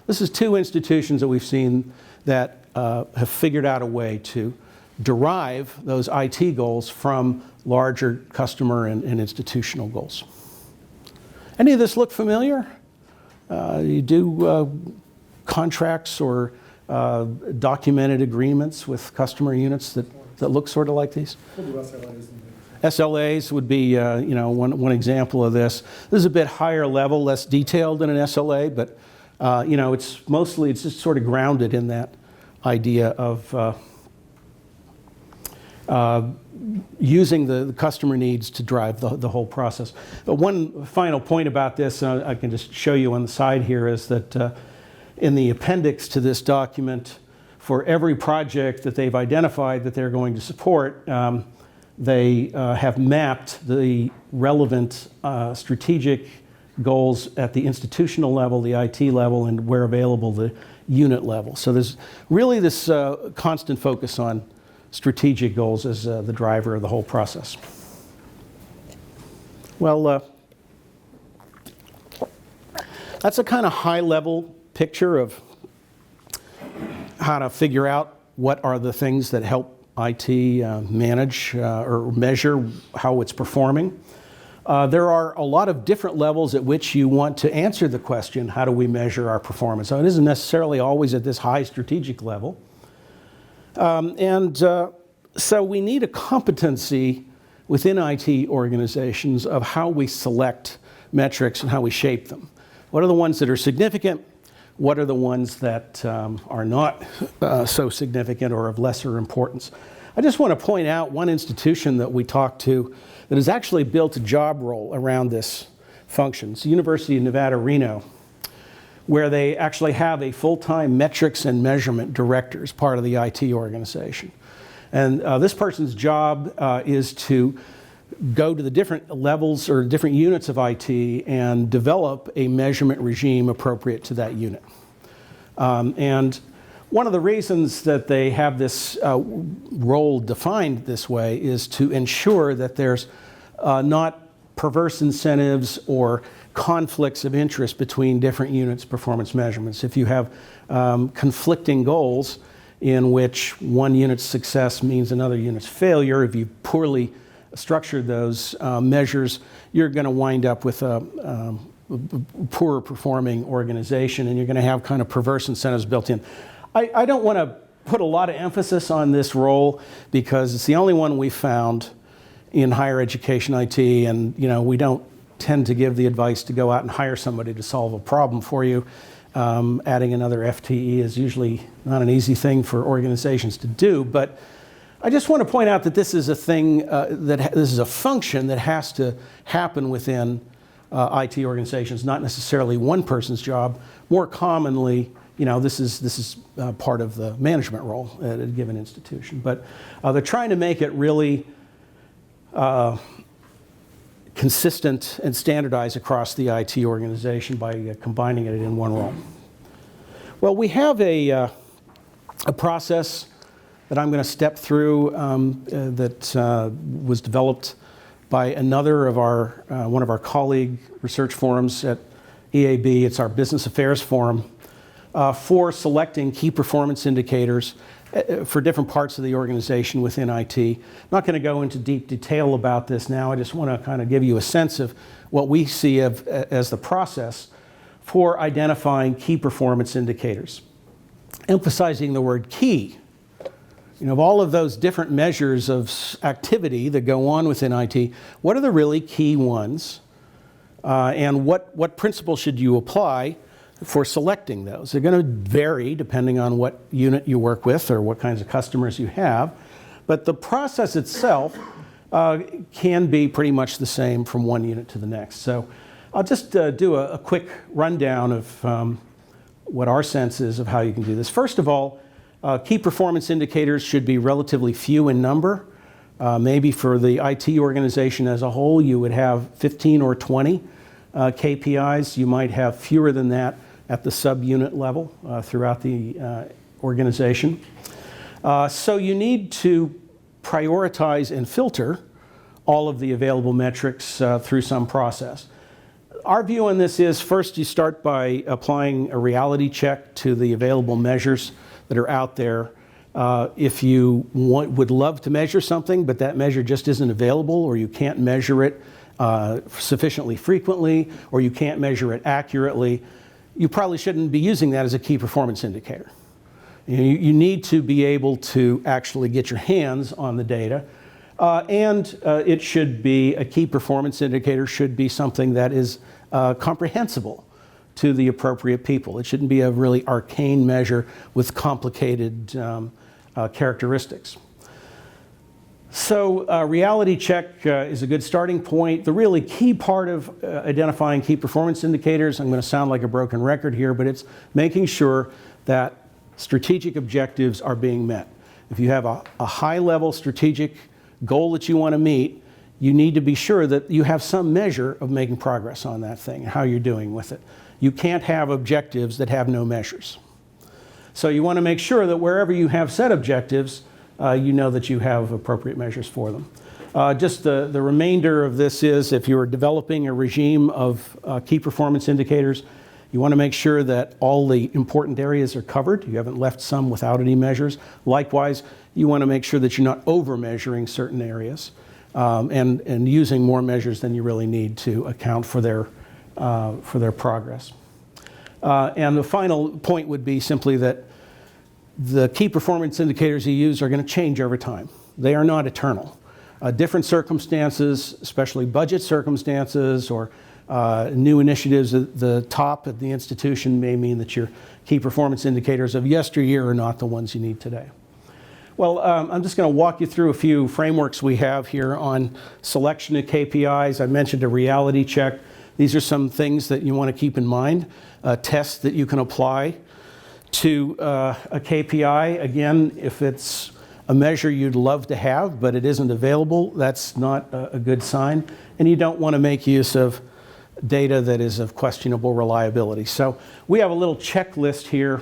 This is two institutions that we've seen that have figured out a way to derive those IT goals from larger customer and institutional goals. Any of this look familiar? You do contracts or documented agreements with customer units that look sort of like these? We'll do SLAs. SLAs would be one example of this. This is a bit higher level, less detailed than an SLA, but it's just sort of grounded in that idea of using the customer needs to drive the whole process. But one final point about this, I can just show you on the side here, is that in the appendix to this document, for every project that they've identified that they're going to support, they have mapped the relevant strategic goals at the institutional level, the IT level, and where available, the unit level. So there's really this constant focus on strategic goals as the driver of the whole process. Well, that's a kind of high-level picture of how to figure out what are the things that help IT manage or measure how it's performing. There are a lot of different levels at which you want to answer the question, how do we measure our performance? So it isn't necessarily always at this high strategic level. So we need a competency within IT organizations of how we select metrics and how we shape them. What are the ones that are significant? What are the ones that are not so significant or of lesser importance? I just want to point out one institution that we talked to that has actually built a job role around this function. It's the University of Nevada, Reno, where they actually have a full-time metrics and measurement director as part of the IT organization. And this person's job is to go to the different levels or different units of IT and develop a measurement regime appropriate to that unit. And one of the reasons that they have this role defined this way is to ensure that there's not perverse incentives or conflicts of interest between different units' performance measurements. If you have conflicting goals in which one unit's success means another unit's failure, if you poorly structured those measures, you're going to wind up with a poorer performing organization, and you're going to have kind of perverse incentives built in. I don't want to put a lot of emphasis on this role because it's the only one we found in higher education IT, and we don't tend to give the advice to go out and hire somebody to solve a problem for you. Adding another FTE is usually not an easy thing for organizations to do, but I just want to point out that this is a thing, this is a function that has to happen within IT organizations, not necessarily one person's job. More commonly, this is part of the management role at a given institution. But they're trying to make it really consistent and standardized across the IT organization by combining it in one role. Well, we have a process that I'm going to step through that was developed by another of our, one of our colleague research forums at EAB. It's our Business Affairs Forum for selecting key performance indicators for different parts of the organization within IT. I'm not going to go into deep detail about this now. I just want to kind of give you a sense of what we see as the process for identifying key performance indicators. Emphasizing the word key. Of all of those different measures of activity that go on within IT, what are the really key ones? And what principles should you apply for selecting those? They're going to vary depending on what unit you work with or what kinds of customers you have. But the process itself can be pretty much the same from one unit to the next. So I'll just do a quick rundown of what our sense is of how you can do this. First of all, key performance indicators should be relatively few in number. Maybe for the IT organization as a whole, you would have 15 or 20 KPIs. You might have fewer than that at the subunit level throughout the organization. So you need to prioritize and filter all of the available metrics through some process. Our view on this is first you start by applying a reality check to the available measures that are out there. If you would love to measure something, but that measure just isn't available, or you can't measure it sufficiently frequently, or you can't measure it accurately, you probably shouldn't be using that as a key performance indicator. You need to be able to actually get your hands on the data, and it should be, a key performance indicator should be something that is comprehensible to the appropriate people. It shouldn't be a really arcane measure with complicated characteristics. So reality check is a good starting point. The really key part of identifying key performance indicators, I'm going to sound like a broken record here, but it's making sure that strategic objectives are being met. If you have a high-level strategic goal that you want to meet, you need to be sure that you have some measure of making progress on that thing and how you're doing with it. You can't have objectives that have no measures. So you want to make sure that wherever you have set objectives, you know that you have appropriate measures for them. Just the remainder of this is if you're developing a regime of key performance indicators, you want to make sure that all the important areas are covered. You haven't left some without any measures. Likewise, you want to make sure that you're not over-measuring certain areas and using more measures than you really need to account for their progress. And the final point would be simply that the key performance indicators you use are going to change over time. They are not eternal. Different circumstances, especially budget circumstances or new initiatives at the top of the institution may mean that your key performance indicators of yesteryear are not the ones you need today. Well, I'm just going to walk you through a few frameworks we have here on selection of KPIs. I mentioned a reality check. These are some things that you want to keep in mind, tests that you can apply to a KPI. Again, if it's a measure you'd love to have, but it isn't available, that's not a good sign. And you don't want to make use of data that is of questionable reliability. So we have a little checklist here.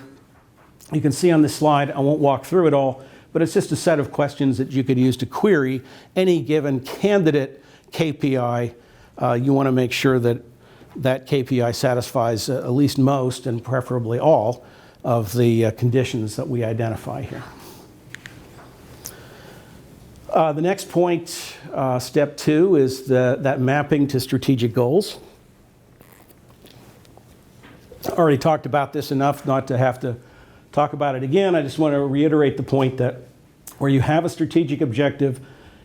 You can see on this slide, I won't walk through it all, but it's just a set of questions that you could use to query any given candidate KPI. You want to make sure that that KPI satisfies at least most and preferably all of the conditions that we identify here. The next point, step 2, is that mapping to strategic goals. I already talked about this enough not to have to talk about it again. I just want to reiterate the point that where you have a strategic objective,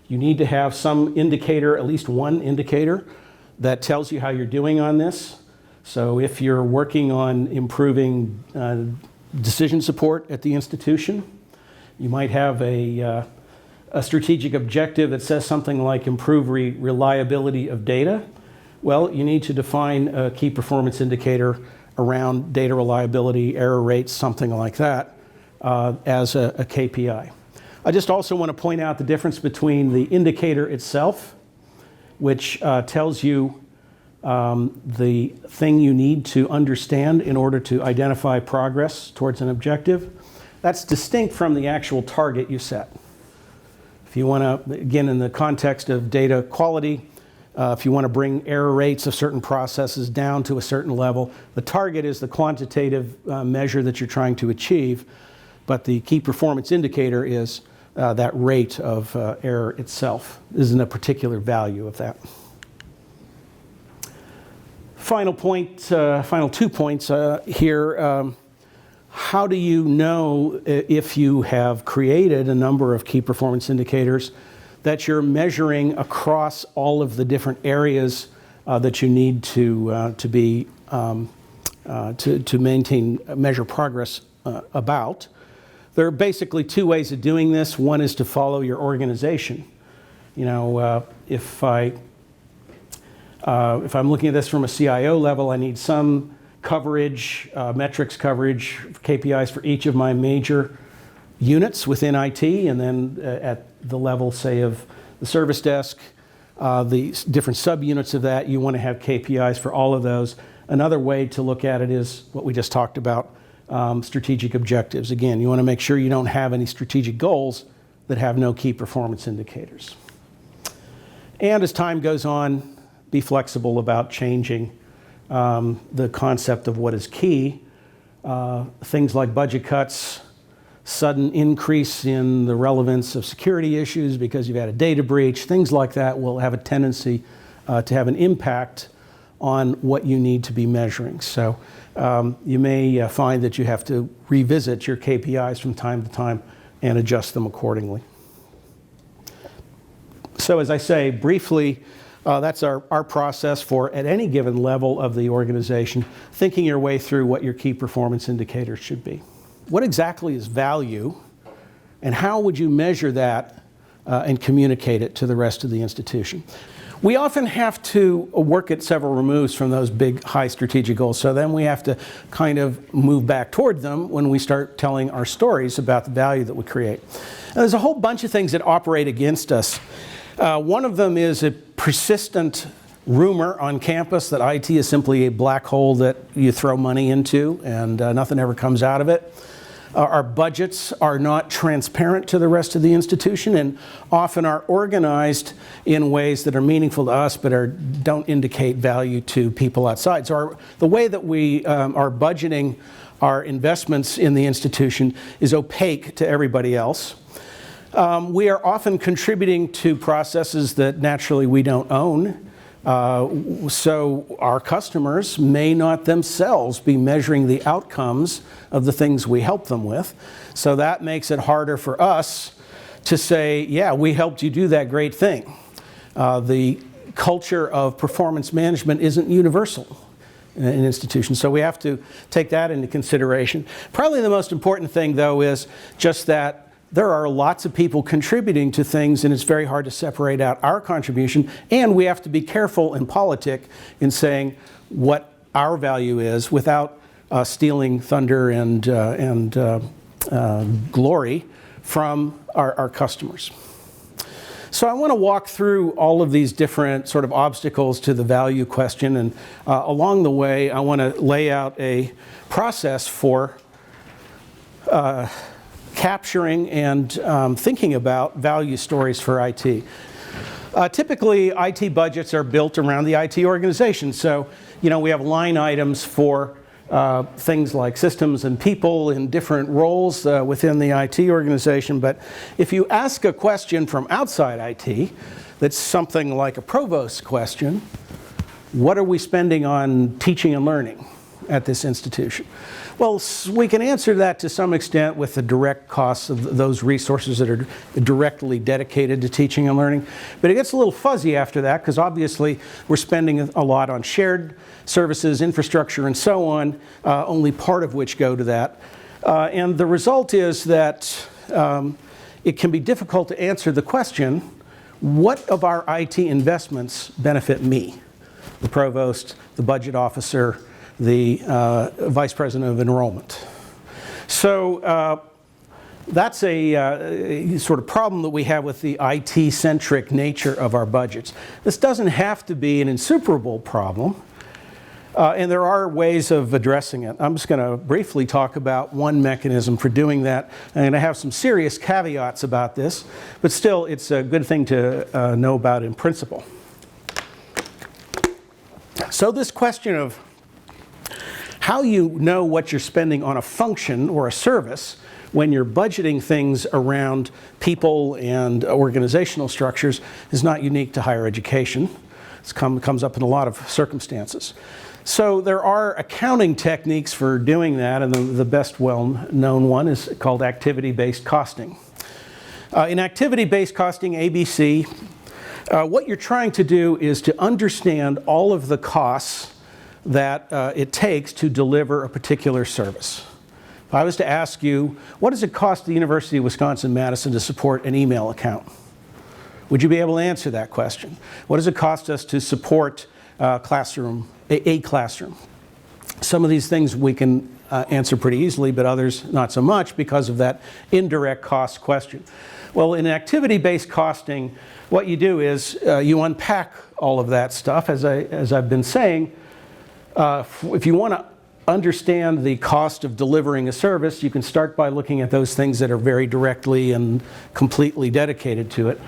you need to have some indicator, at least one indicator, that tells you how you're doing on this. So if you're working on improving decision support at the institution, you might have a strategic objective that says something like improve reliability of data. Well, you need to define a key performance indicator around data reliability, error rates, something like that, as a KPI. I just also want to point out the difference between the indicator itself, which tells you the thing you need to understand in order to identify progress towards an objective. That's distinct from the actual target you set. If you want to, again, in the context of data quality, if you want to bring error rates of certain processes down to a certain level, the target is the quantitative measure that you're trying to achieve, but the key performance indicator is that rate of error itself, isn't a particular value of that. Final point, final 2 points here. How do you know if you have created a number of key performance indicators that you're measuring across all of the different areas that you need to measure progress about? There are basically 2 ways of doing this. One is to follow your organization. You know, if I'm looking at this from a CIO level, I need some coverage, metrics coverage, KPIs for each of my major units within IT, and then at the level, say, of the service desk, the different subunits of that, you want to have KPIs for all of those. Another way to look at it is what we just talked about, strategic objectives. Again, you want to make sure you don't have any strategic goals that have no key performance indicators. And as time goes on, be flexible about changing the concept of what is key. Things like budget cuts, sudden increase in the relevance of security issues because you've had a data breach, things like that will have a tendency to have an impact on what you need to be measuring. So you may find that you have to revisit your KPIs from time to time and adjust them accordingly. So as I say, briefly, that's our process for, at any given level of the organization, thinking your way through what your key performance indicators should be. What exactly is value, and how would you measure that and communicate it to the rest of the institution? We often have to work at several removes from those big, high strategic goals, so then we have to kind of move back toward them when we start telling our stories about the value that we create. And there's a whole bunch of things that operate against us. One of them is a persistent rumor on campus that IT is simply a black hole that you throw money into and nothing ever comes out of it. Our budgets are not transparent to the rest of the institution and often are organized in ways that are meaningful to us but don't indicate value to people outside. So the way that we are budgeting our investments in the institution is opaque to everybody else. We are often contributing to processes that naturally we don't own. So our customers may not themselves be measuring the outcomes of the things we help them with. So that makes it harder for us to say, yeah, we helped you do that great thing. The culture of performance management isn't universal in institutions, so we have to take that into consideration. Probably the most important thing, though, is just that there are lots of people contributing to things, and it's very hard to separate out our contribution, and we have to be careful and politic in saying what our value is without stealing thunder and glory from our customers. So I want to walk through all of these different sort of obstacles to the value question, and along the way I want to lay out a process for capturing and thinking about value stories for IT. Typically, IT budgets are built around the IT organization. So, we have line items for things like systems and people in different roles within the IT organization. But if you ask a question from outside IT, that's something like a provost question, what are we spending on teaching and learning at this institution? Well, we can answer that to some extent with the direct costs of those resources that are directly dedicated to teaching and learning. But it gets a little fuzzy after that because obviously we're spending a lot on shared services, infrastructure, and so on, only part of which go to that. And the result is that it can be difficult to answer the question, what of our IT investments benefit me, the provost, the budget officer, the vice president of enrollment? So that's a sort of problem that we have with the IT-centric nature of our budgets. This doesn't have to be an insuperable problem, and there are ways of addressing it. I'm just going to briefly talk about one mechanism for doing that. I'm going to have some serious caveats about this, but still it's a good thing to know about in principle. So this question of how you know what you're spending on a function or a service when you're budgeting things around people and organizational structures is not unique to higher education. It comes up in a lot of circumstances. So there are accounting techniques for doing that, and the best well-known one is called activity-based costing. In activity-based costing, ABC, what you're trying to do is to understand all of the costs that it takes to deliver a particular service. If I was to ask you, what does it cost the University of Wisconsin-Madison to support an email account? Would you be able to answer that question? What does it cost us to support a classroom? Some of these things we can answer pretty easily, but others not so much because of that indirect cost question. Well, in activity-based costing, what you do is you unpack all of that stuff, as I've been saying. If you want to understand the cost of delivering a service, you can start by looking at those things that are very directly and completely dedicated to it.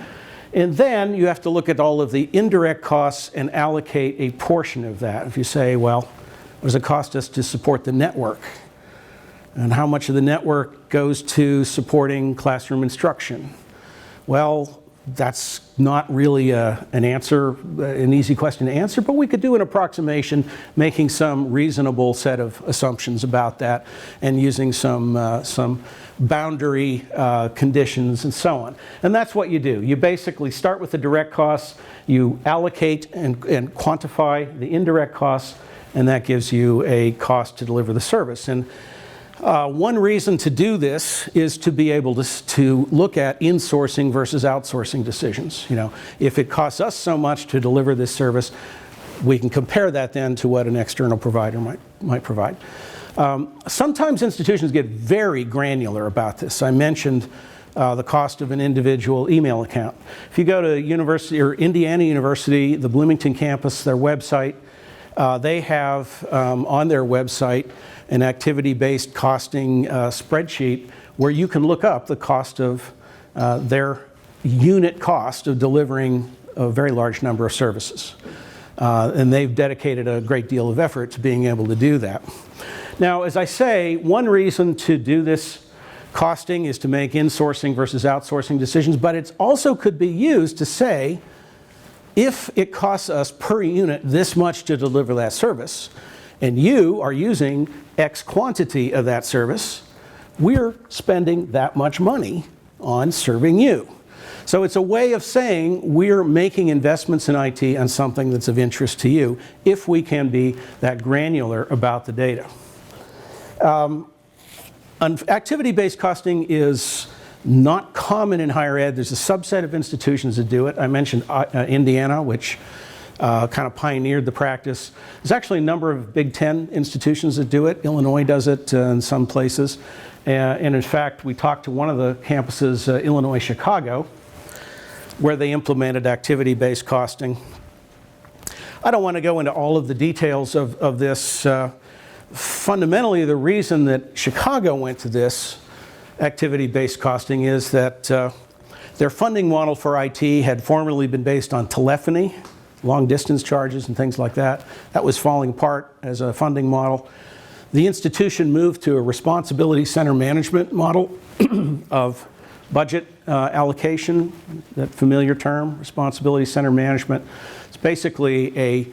And then you have to look at all of the indirect costs and allocate a portion of that. If you say, well, what does it cost us to support the network? And how much of the network goes to supporting classroom instruction? Well, that's not really an easy question to answer, but we could do an approximation, making some reasonable set of assumptions about that and using some boundary conditions and so on. And that's what you do. You basically start with the direct costs, you allocate and quantify the indirect costs, and that gives you a cost to deliver the service. And one reason to do this is to be able to look at insourcing versus outsourcing decisions. If it costs us so much to deliver this service, we can compare that then to what an external provider might provide. Sometimes institutions get very granular about this. I mentioned the cost of an individual email account. If you go to Indiana University, the Bloomington campus, their website, They have on their website an activity-based costing spreadsheet where you can look up the cost of their unit cost of delivering a very large number of services. And they've dedicated a great deal of effort to being able to do that. Now, as I say, one reason to do this costing is to make insourcing versus outsourcing decisions, but it also could be used to say, if it costs us per unit this much to deliver that service, and you are using X quantity of that service, we're spending that much money on serving you. So it's a way of saying we're making investments in IT on something that's of interest to you, if we can be that granular about the data. Activity-based costing is not common in higher ed. There's a subset of institutions that do it. I mentioned Indiana, which kind of pioneered the practice. There's actually a number of Big Ten institutions that do it. Illinois does it in some places. And in fact, we talked to one of the campuses, Illinois Chicago, where they implemented activity-based costing. I don't want to go into all of the details of this. Fundamentally, the reason that Chicago went to this activity-based costing is that their funding model for IT had formerly been based on telephony, long-distance charges and things like that. That was falling apart as a funding model. The institution moved to a responsibility center management model of budget allocation, that familiar term, responsibility center management. It's basically a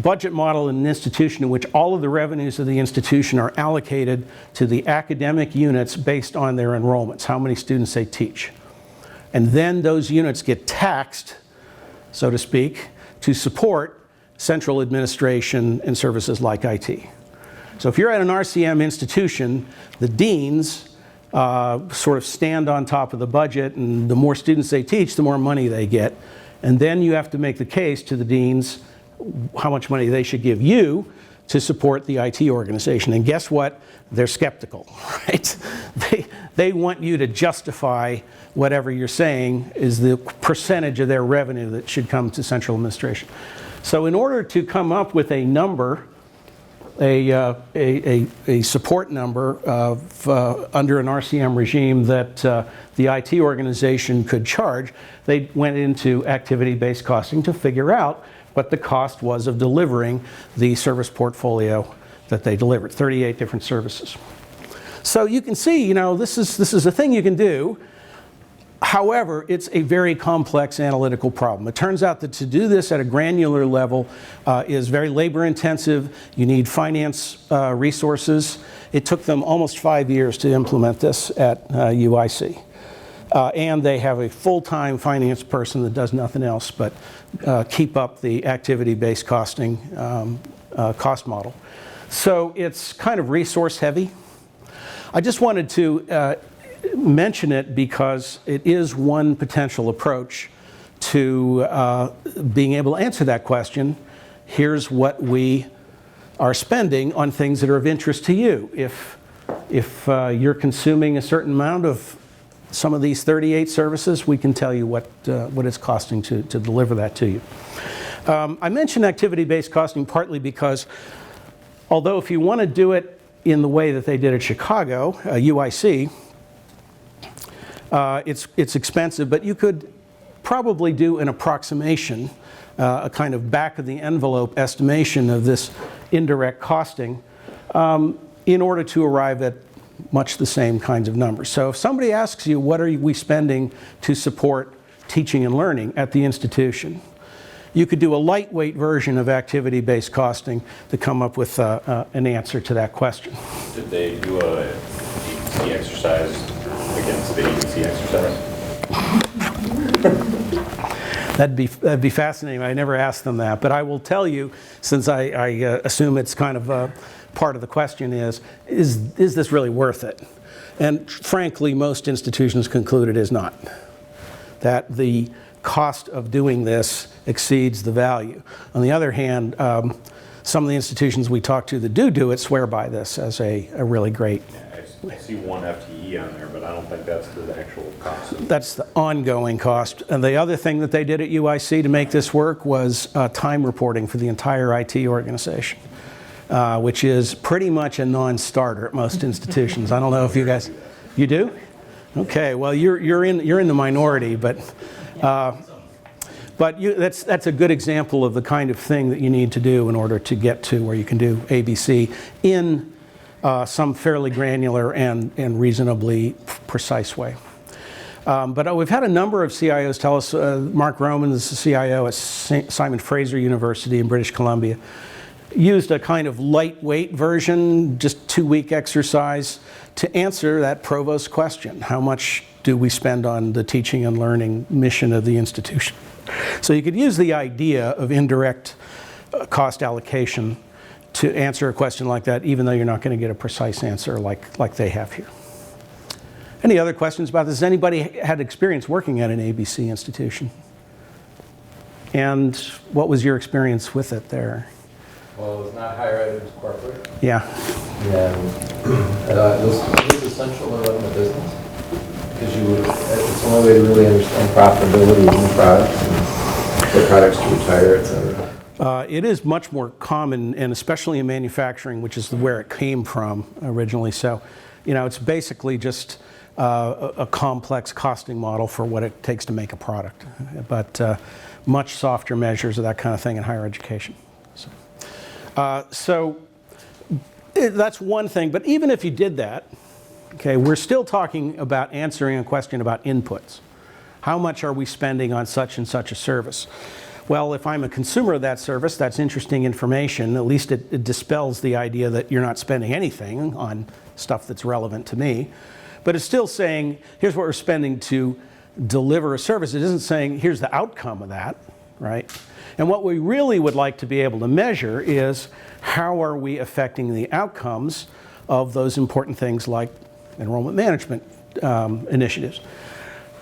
budget model in an institution in which all of the revenues of the institution are allocated to the academic units based on their enrollments, how many students they teach. And then those units get taxed, so to speak, to support central administration and services like IT. So if you're at an RCM institution, the deans sort of stand on top of the budget, and the more students they teach, the more money they get. And then you have to make the case to the deans how much money they should give you to support the IT organization. And guess what? They're skeptical, right? They want you to justify whatever you're saying is the percentage of their revenue that should come to central administration. So in order to come up with a number, a support number of, under an RCM regime that the IT organization could charge, they went into activity-based costing to figure out what the cost was of delivering the service portfolio that they delivered, 38 different services. So you can see, this is a thing you can do. However, it's a very complex analytical problem. It turns out that to do this at a granular level is very labor intensive. You need finance resources. It took them almost 5 years to implement this at UIC. And they have a full-time finance person that does nothing else but keep up the activity-based costing cost model. So it's kind of resource heavy. I just wanted to mention it because it is one potential approach to being able to answer that question. Here's what we are spending on things that are of interest to you. If you're consuming a certain amount of some of these 38 services, we can tell you what it's costing to deliver that to you. I mention activity-based costing partly because although if you want to do it in the way that they did at Chicago, UIC, it's expensive, but you could probably do an approximation, a kind of back-of-the-envelope estimation of this indirect costing in order to arrive at much the same kinds of numbers. So if somebody asks you, what are we spending to support teaching and learning at the institution, you could do a lightweight version of activity-based costing to come up with an answer to that question. Did they do a agency exercise against the agency exercise? That'd be fascinating. I never asked them that, but I will tell you, since I assume it's kind of part of the question is this really worth it? And frankly, most institutions conclude it is not. That the cost of doing this exceeds the value. On the other hand, some of the institutions we talk to that do it swear by this as a really great. Yeah, I see one FTE on there, but I don't don't think that's the actual cost. That's the ongoing cost. And the other thing that they did at UIC to make this work was time reporting for the entire IT organization, which is pretty much a non-starter at most institutions. I don't know if you guys, you do? Okay, well you're in the minority, but that's a good example of the kind of thing that you need to do in order to get to where you can do ABC in some fairly granular and reasonably precise way. But we've had a number of CIOs tell us, Mark Roman is the CIO at Simon Fraser University in British Columbia, used a kind of lightweight version, just 2-week exercise to answer that provost question. How much do we spend on the teaching and learning mission of the institution? So you could use the idea of indirect cost allocation to answer a question like that, even though you're not going to get a precise answer like they have here. Any other questions about this? Has anybody had experience working at an ABC institution? And what was your experience with it there? Well, it was not higher ed, it was corporate. Yeah. And it was essential to run the business because it's the only way to really understand profitability of new products and the products to retire, et cetera. It is much more common, and especially in manufacturing, which is where it came from originally. So, it's basically just a complex costing model for what it takes to make a product, but much softer measures of that kind of thing in higher education. So that's one thing, but even if you did that, okay, we're still talking about answering a question about inputs. How much are we spending on such and such a service? Well, if I'm a consumer of that service, that's interesting information. At least it dispels the idea that you're not spending anything on stuff that's relevant to me. But it's still saying, here's what we're spending to deliver a service. It isn't saying, here's the outcome of that, right? And what we really would like to be able to measure is how are we affecting the outcomes of those important things like enrollment management initiatives.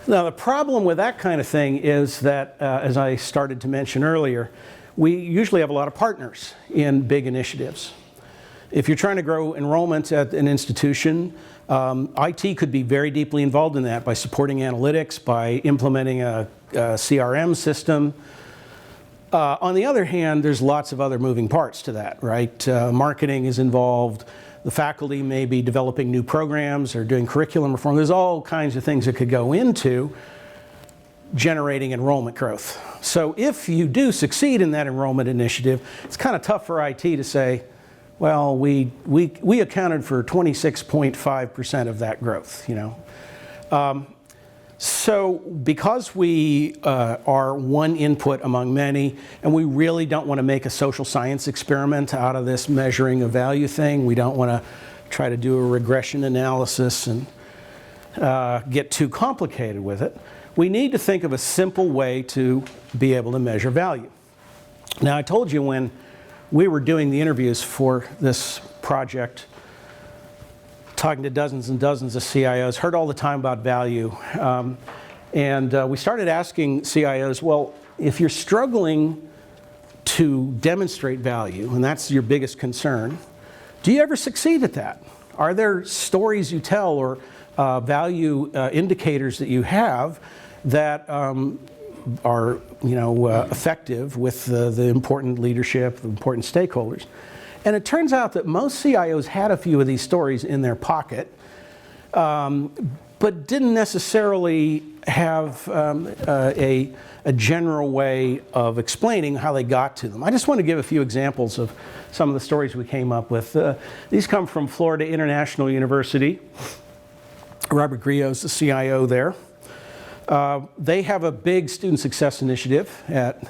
Now, the problem with that kind of thing is that, as I started to mention earlier, we usually have a lot of partners in big initiatives. If you're trying to grow enrollment at an institution, IT could be very deeply involved in that by supporting analytics, by implementing a CRM system. On the other hand, there's lots of other moving parts to that, right? Marketing is involved. The faculty may be developing new programs or doing curriculum reform. There's all kinds of things that could go into generating enrollment growth. So if you do succeed in that enrollment initiative, it's kind of tough for IT to say, well, we accounted for 26.5% of that growth, So because we are one input among many, and we really don't want to make a social science experiment out of this measuring of value thing, we don't want to try to do a regression analysis and get too complicated with it, we need to think of a simple way to be able to measure value. Now, I told you when we were doing the interviews for this project, talking to dozens and dozens of CIOs, heard all the time about value. And we started asking CIOs, well, if you're struggling to demonstrate value, and that's your biggest concern, do you ever succeed at that? Are there stories you tell or value indicators that you have that are effective with the important leadership, the important stakeholders? And it turns out that most CIOs had a few of these stories in their pocket, but didn't necessarily have a general way of explaining how they got to them. I just want to give a few examples of some of the stories we came up with. These come from Florida International University. Robert Griot's the CIO there. They have a big student success initiative at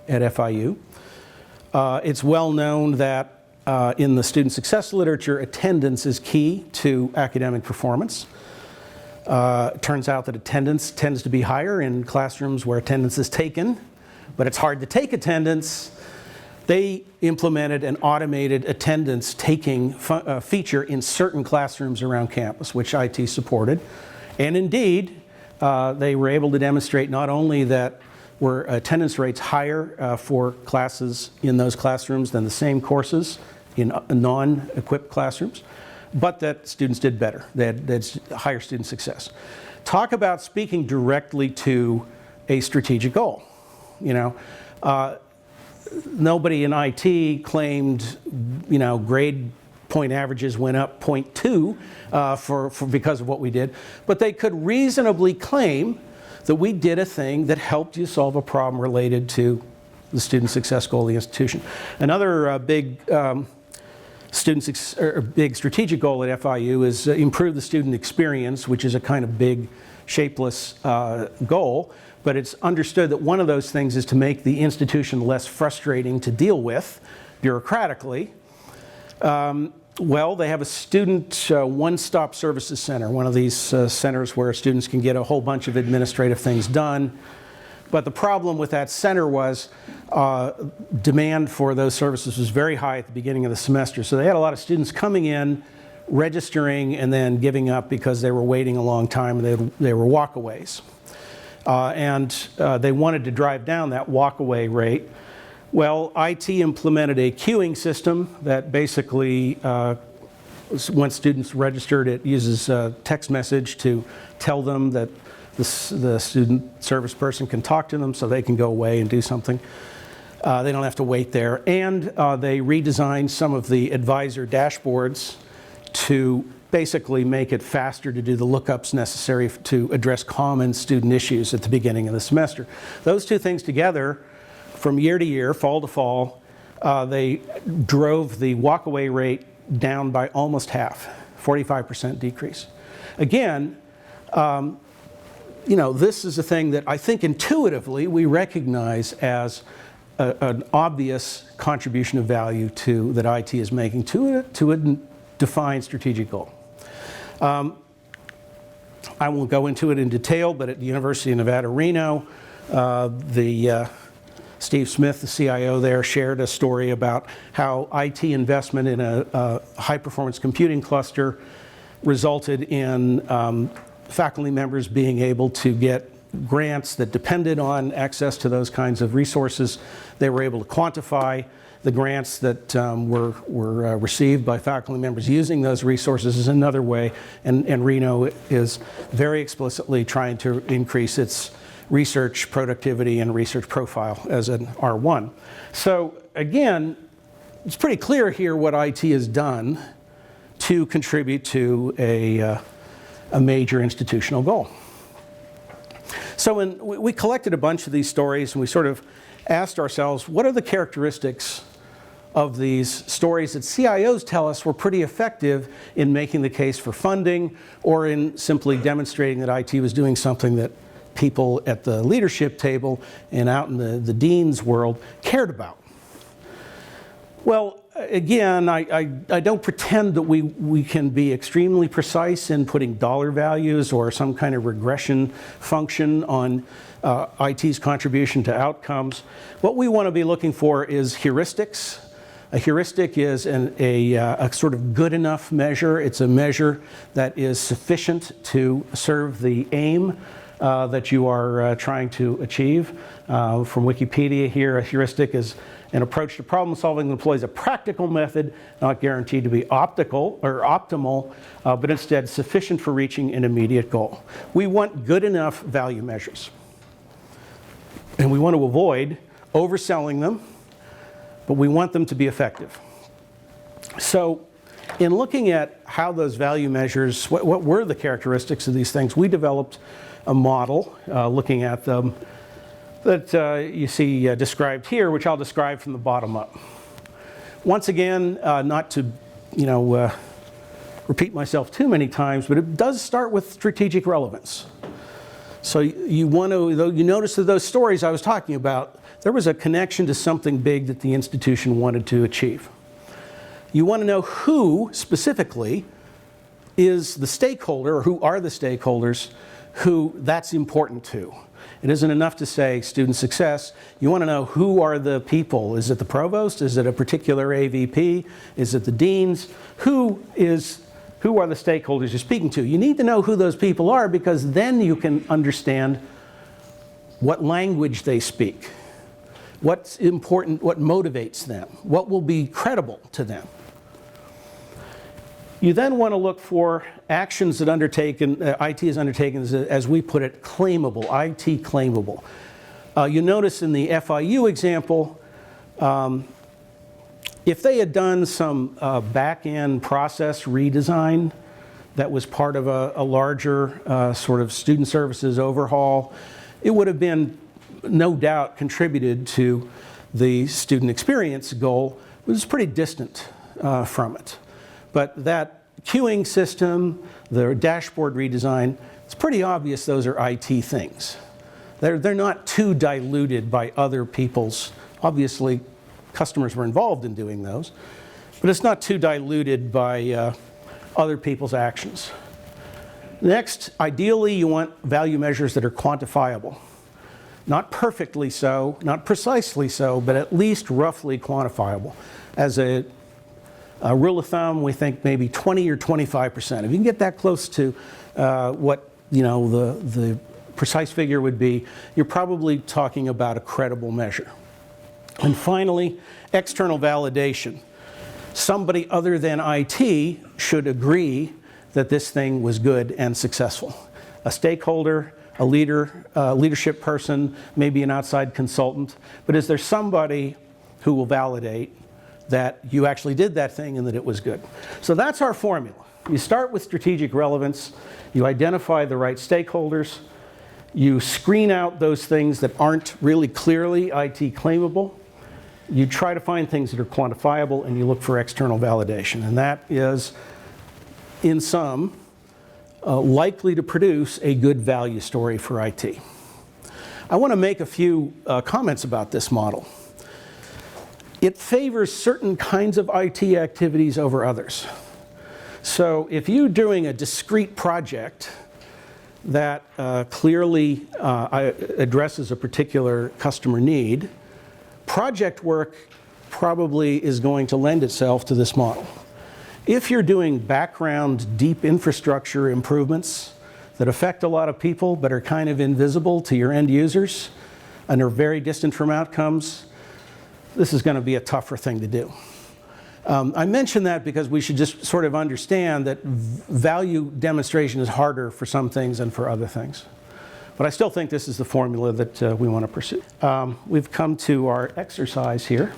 FIU. It's well known that in the student success literature, attendance is key to academic performance. It turns out that attendance tends to be higher in classrooms where attendance is taken, but it's hard to take attendance. They implemented an automated attendance taking feature in certain classrooms around campus, which IT supported. And indeed, they were able to demonstrate not only that were attendance rates higher for classes in those classrooms than the same courses in non-equipped classrooms, but that students did better. They had higher student success. Talk about speaking directly to a strategic goal. You know, nobody in IT claimed, you know, grade point averages went up 0.2 because of what we did, but they could reasonably claim that we did a thing that helped you solve a problem related to the student success goal of the institution. Another big big strategic goal at FIU is improve the student experience, which is a kind of big, shapeless goal, but it's understood that one of those things is to make the institution less frustrating to deal with bureaucratically. Well, they have a student one-stop services center, one of these centers where students can get a whole bunch of administrative things done. But the problem with that center was demand for those services was very high at the beginning of the semester. So they had a lot of students coming in, registering, and then giving up because they were waiting a long time and they were walkaways. They wanted to drive down that walkaway rate. Well, IT implemented a queuing system that basically, once students registered, it uses a text message to tell them that the student service person can talk to them so they can go away and do something. They don't have to wait there. And they redesigned some of the advisor dashboards to basically make it faster to do the lookups necessary to address common student issues at the beginning of the semester. Those two things together, from year to year, fall to fall, they drove the walkaway rate down by almost half, 45% decrease. Again, you know, this is a thing that I think intuitively we recognize as an obvious contribution of value that IT is making to a defined strategic goal. I won't go into it in detail, but at the University of Nevada, Reno, Steve Smith, the CIO there, shared a story about how IT investment in a high-performance computing cluster resulted in faculty members being able to get grants that depended on access to those kinds of resources. They were able to quantify the grants that were received by faculty members using those resources is another way, and Reno is very explicitly trying to increase its research productivity and research profile as an R1. So again, it's pretty clear here what IT has done to contribute to a major institutional goal. So when we collected a bunch of these stories and we sort of asked ourselves, what are the characteristics of these stories that CIOs tell us were pretty effective in making the case for funding or in simply demonstrating that IT was doing something that people at the leadership table and out in the dean's world cared about? Well, again, I don't pretend that we can be extremely precise in putting dollar values or some kind of regression function on IT's contribution to outcomes. What we want to be looking for is heuristics. A heuristic is a sort of good enough measure. It's a measure that is sufficient to serve the aim that you are trying to achieve. From Wikipedia here, a heuristic is an approach to problem solving that employs a practical method, not guaranteed to be optimal, but instead sufficient for reaching an immediate goal. We want good enough value measures. And we want to avoid overselling them, but we want them to be effective. So in looking at how those value measures, what were the characteristics of these things, we developed a model looking at them that you see described here, which I'll describe from the bottom up. Once again, not to repeat myself too many times, but it does start with strategic relevance. So you notice that those stories I was talking about, there was a connection to something big that the institution wanted to achieve. You want to know who specifically is the stakeholder, or who are the stakeholders who that's important to. It isn't enough to say student success. You want to know who are the people. Is it the provost? Is it a particular AVP? Is it the deans? Who are the stakeholders you're speaking to? You need to know who those people are, because then you can understand what language they speak, what's important, what motivates them, what will be credible to them. You then want to look for actions that IT is undertaken, as we put it, claimable, IT claimable. You notice in the FIU example, if they had done some back-end process redesign that was part of a larger sort of student services overhaul, it would have been no doubt contributed to the student experience goal, which is pretty distant from it. But that queuing system, the dashboard redesign, it's pretty obvious those are IT things. They're not too diluted by other people's, obviously customers were involved in doing those, but it's not too diluted by other people's actions. Next, ideally you want value measures that are quantifiable. Not perfectly so, not precisely so, but at least roughly quantifiable. As a rule of thumb, we think maybe 20 or 25%. If you can get that close to what the precise figure would be, you're probably talking about a credible measure. And finally, external validation. Somebody other than IT should agree that this thing was good and successful. A stakeholder, a leader, leadership person, maybe an outside consultant, but is there somebody who will validate that you actually did that thing and that it was good? So that's our formula. You start with strategic relevance, you identify the right stakeholders, you screen out those things that aren't really clearly IT claimable, you try to find things that are quantifiable, and you look for external validation. And that is, in sum, likely to produce a good value story for IT. I want to make a few comments about this model. It favors certain kinds of IT activities over others. So if you're doing a discrete project that clearly addresses a particular customer need, project work probably is going to lend itself to this model. If you're doing background deep infrastructure improvements that affect a lot of people but are kind of invisible to your end users and are very distant from outcomes, this is going to be a tougher thing to do. I mention that because we should just sort of understand that value demonstration is harder for some things than for other things. But I still think this is the formula that we want to pursue. We've come to our exercise here.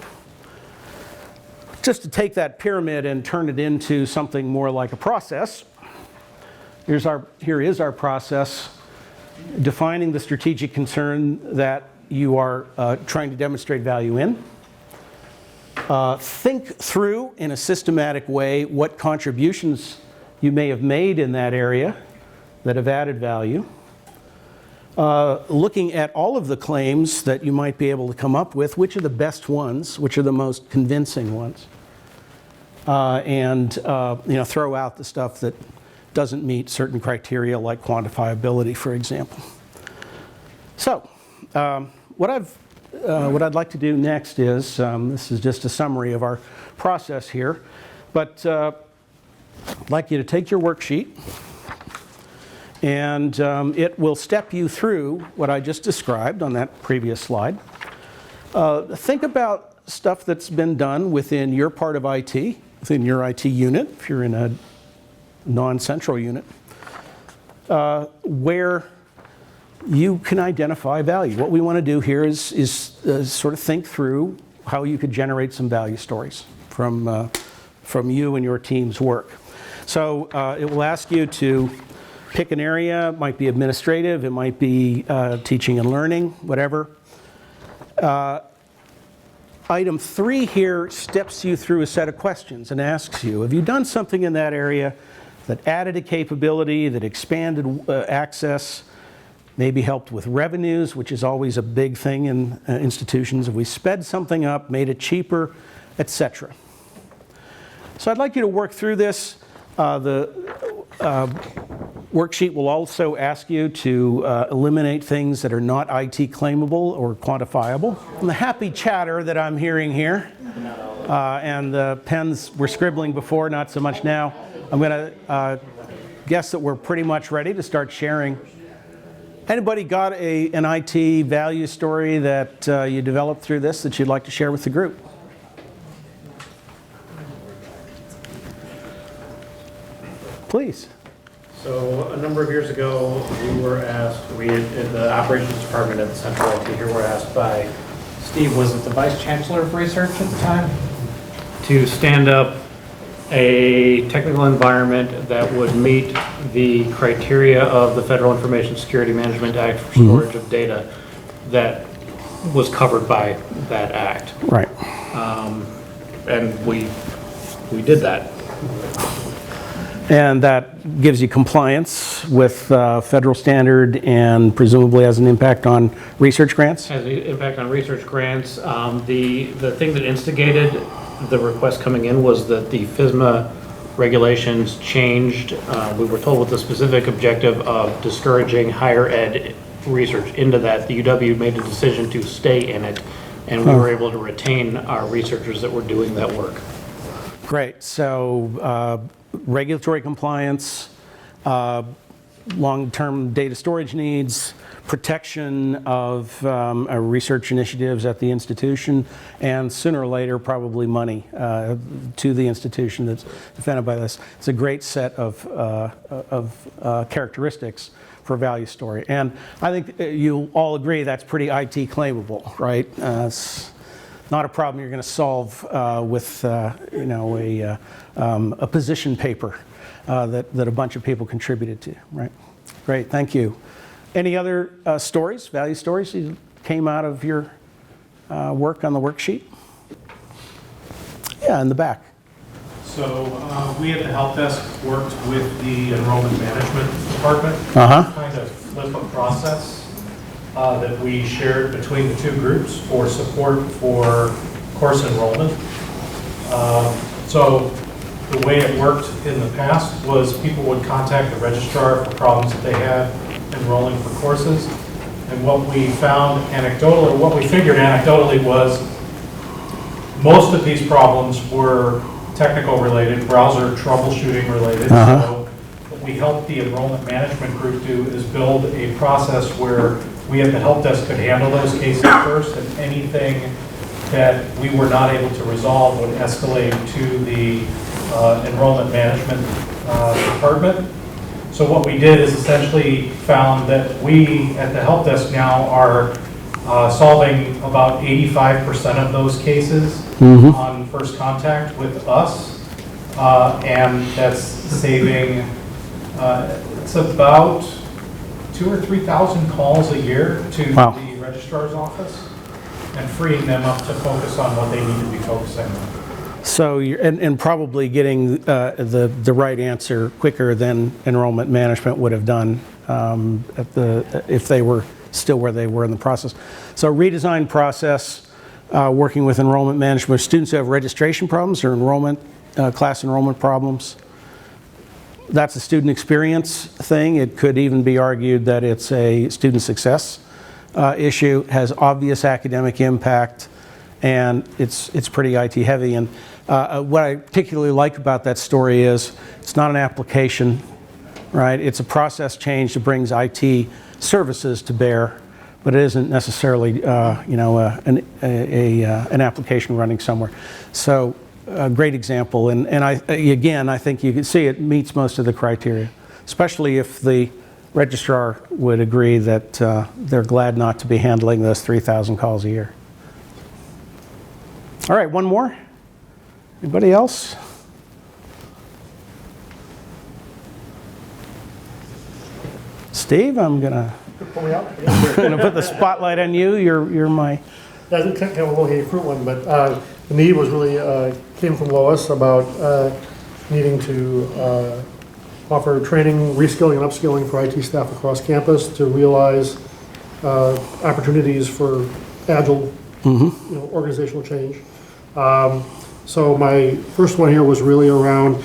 Just to take that pyramid and turn it into something more like a process. Here is our process, defining the strategic concern that you are trying to demonstrate value in. Think through in a systematic way what contributions you may have made in that area that have added value. Looking at all of the claims that you might be able to come up with, which are the best ones, which are the most convincing ones, and throw out the stuff that doesn't meet certain criteria like quantifiability, for example. So, what I'd like to do next is, this is just a summary of our process here, but I'd like you to take your worksheet, and it will step you through what I just described on that previous slide. Think about stuff that's been done within your part of IT, within your IT unit, if you're in a non-central unit, where you can identify value. What we want to do here is sort of think through how you could generate some value stories from you and your team's work. So it will ask you to pick an area. It might be administrative, it might be teaching and learning, whatever. Item 3 here steps you through a set of questions and asks you, have you done something in that area that added a capability, that expanded access, maybe helped with revenues, which is always a big thing in institutions. If we sped something up, made it cheaper, etc. So I'd like you to work through this. The worksheet will also ask you to eliminate things that are not IT claimable or quantifiable. And the happy chatter that I'm hearing here, and the pens were scribbling before, not so much now. I'm going to guess that we're pretty much ready to start sharing. Anybody got an IT value story that you developed through this that you'd like to share with the group? please. So a number of years ago, we were asked, in the operations department at the Central IT here, were asked by Steve, was it the Vice Chancellor of Research at the time, to stand up a technical environment that would meet the criteria of the Federal Information Security Management Act for storage of data that was covered by that act. Right. And we did that. And that gives you compliance with federal standard and presumably has an impact on research grants? Has an impact on research grants. The thing that instigated the request coming in was that the FSMA regulations changed. We were told with the specific objective of discouraging higher ed research into that. The UW made a decision to stay in it, and we were able to retain our researchers that were doing that work. Great. So regulatory compliance, long-term data storage needs, protection of research initiatives at the institution, and sooner or later, probably money to the institution that's defended by this. It's a great set of characteristics for a value story. And I think you'll all agree that's pretty IT claimable, right? It's not a problem you're going to solve with a position paper that a bunch of people contributed to, right? Great, thank you. Any other stories, value stories that came out of your work on the worksheet? Yeah, in the back. So we at the help desk worked with the enrollment management department Uh-huh. to kind of flip a process that we shared between the two groups for support for course enrollment. So the way it worked in the past was people would contact the registrar for problems that they had enrolling for courses. And what we found anecdotally, what we figured anecdotally was most of these problems were technical related, browser troubleshooting related. So what we helped the enrollment management group do is build a process where we at the help desk could handle those cases first, and anything that we were not able to resolve would escalate to the enrollment management department. So what we did is essentially found that we at the help desk now are solving about 85% of those cases on first contact with us, and that's saving, it's about 2,000 or 3,000 calls a year to the registrar's office, and freeing them up to focus on what they need to be focusing on. So, and probably getting the right answer quicker than enrollment management would have done if they were still where they were in the process. So redesign process, working with enrollment management, students who have registration problems or enrollment, class enrollment problems. That's a student experience thing. It could even be argued that it's a student success issue, has obvious academic impact, and it's pretty IT heavy. And what I particularly like about that story is it's not an application, right? It's a process change that brings IT services to bear, but it isn't necessarily an application running somewhere. So a great example, and I think you can see it meets most of the criteria, especially if the registrar would agree that they're glad not to be handling those 3,000 calls a year. All right, one more. Anybody else? Steve, I'm gonna put the spotlight on you. You're my. That's kind of a low-hanging fruit one, but the need was really came from Lois about needing to offer training, reskilling, and upskilling for IT staff across campus to realize opportunities for agile, organizational change. So my first one here was really around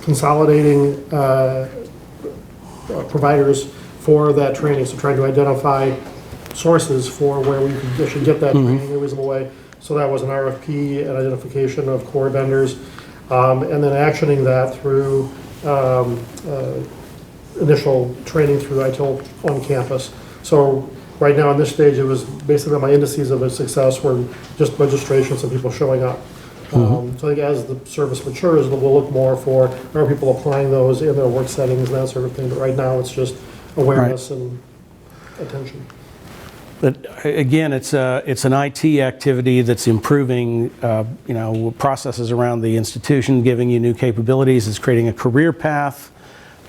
consolidating providers for that training. So trying to identify sources for where we could actually get that training in a reasonable way. So that was an RFP and identification of core vendors, and then actioning that through initial training through ITIL on campus. So right now in this stage, it was basically my indices of a success were just registrations and people showing up. So I think as the service matures, we'll look more for, are people applying those in their work settings and that sort of thing, but right now it's just awareness and attention. But again, it's an IT activity that's improving, processes around the institution, giving you new capabilities. It's creating a career path,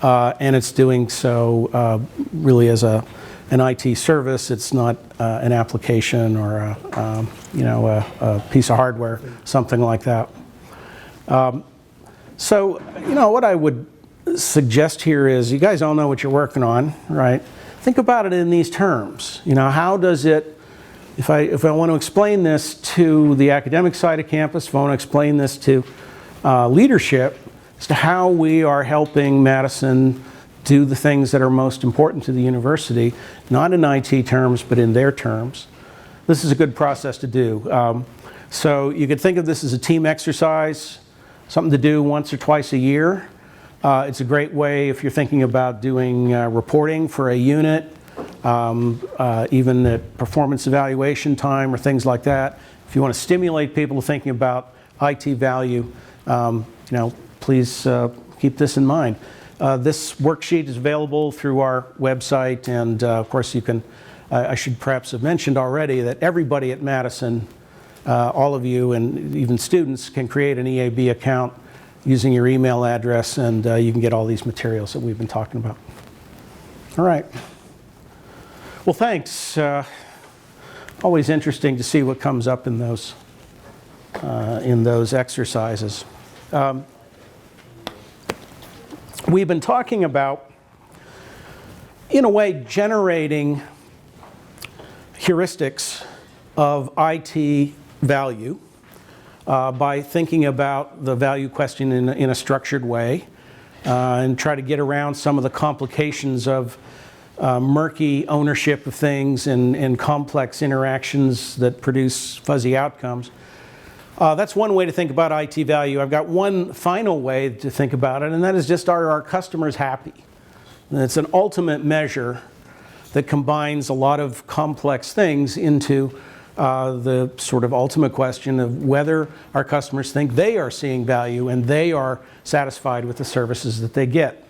and it's doing so really as an IT service. It's not an application or a piece of hardware, something like that. So, what I would suggest here is, you guys all know what you're working on, right? Think about it in these terms. How does it, if I want to explain this to the academic side of campus, if I want to explain this to leadership, as to how we are helping Madison do the things that are most important to the university, not in IT terms, but in their terms, this is a good process to do. So you could think of this as a team exercise, something to do once or twice a year. It's a great way if you're thinking about doing reporting for a unit, even at performance evaluation time or things like that. If you want to stimulate people thinking about IT value, please keep this in mind. This worksheet is available through our website, and of course you can, I should perhaps have mentioned already that everybody at Madison, all of you and even students, can create an EAB account using your email address, and you can get all these materials that we've been talking about. All right. Well, thanks. Always interesting to see what comes up in those exercises. We've been talking about, in a way, generating heuristics of IT value by thinking about the value question in a structured way, and try to get around some of the complications of murky ownership of things and complex interactions that produce fuzzy outcomes. That's one way to think about IT value. I've got one final way to think about it, and that is just, are our customers happy? And it's an ultimate measure that combines a lot of complex things into the sort of ultimate question of whether our customers think they are seeing value and they are satisfied with the services that they get.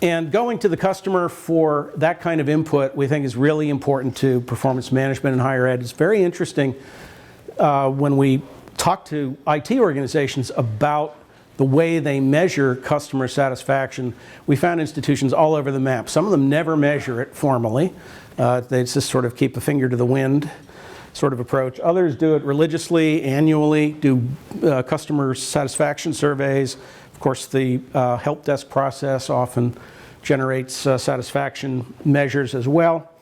And going to the customer for that kind of input, we think, is really important to performance management in higher ed. It's very interesting when we talk to IT organizations about the way they measure customer satisfaction. We found institutions all over the map. Some of them never measure it formally. They just sort of keep a finger to the wind sort of approach. Others do it religiously, annually, do customer satisfaction surveys. Of course, the help desk process often generates satisfaction measures as well.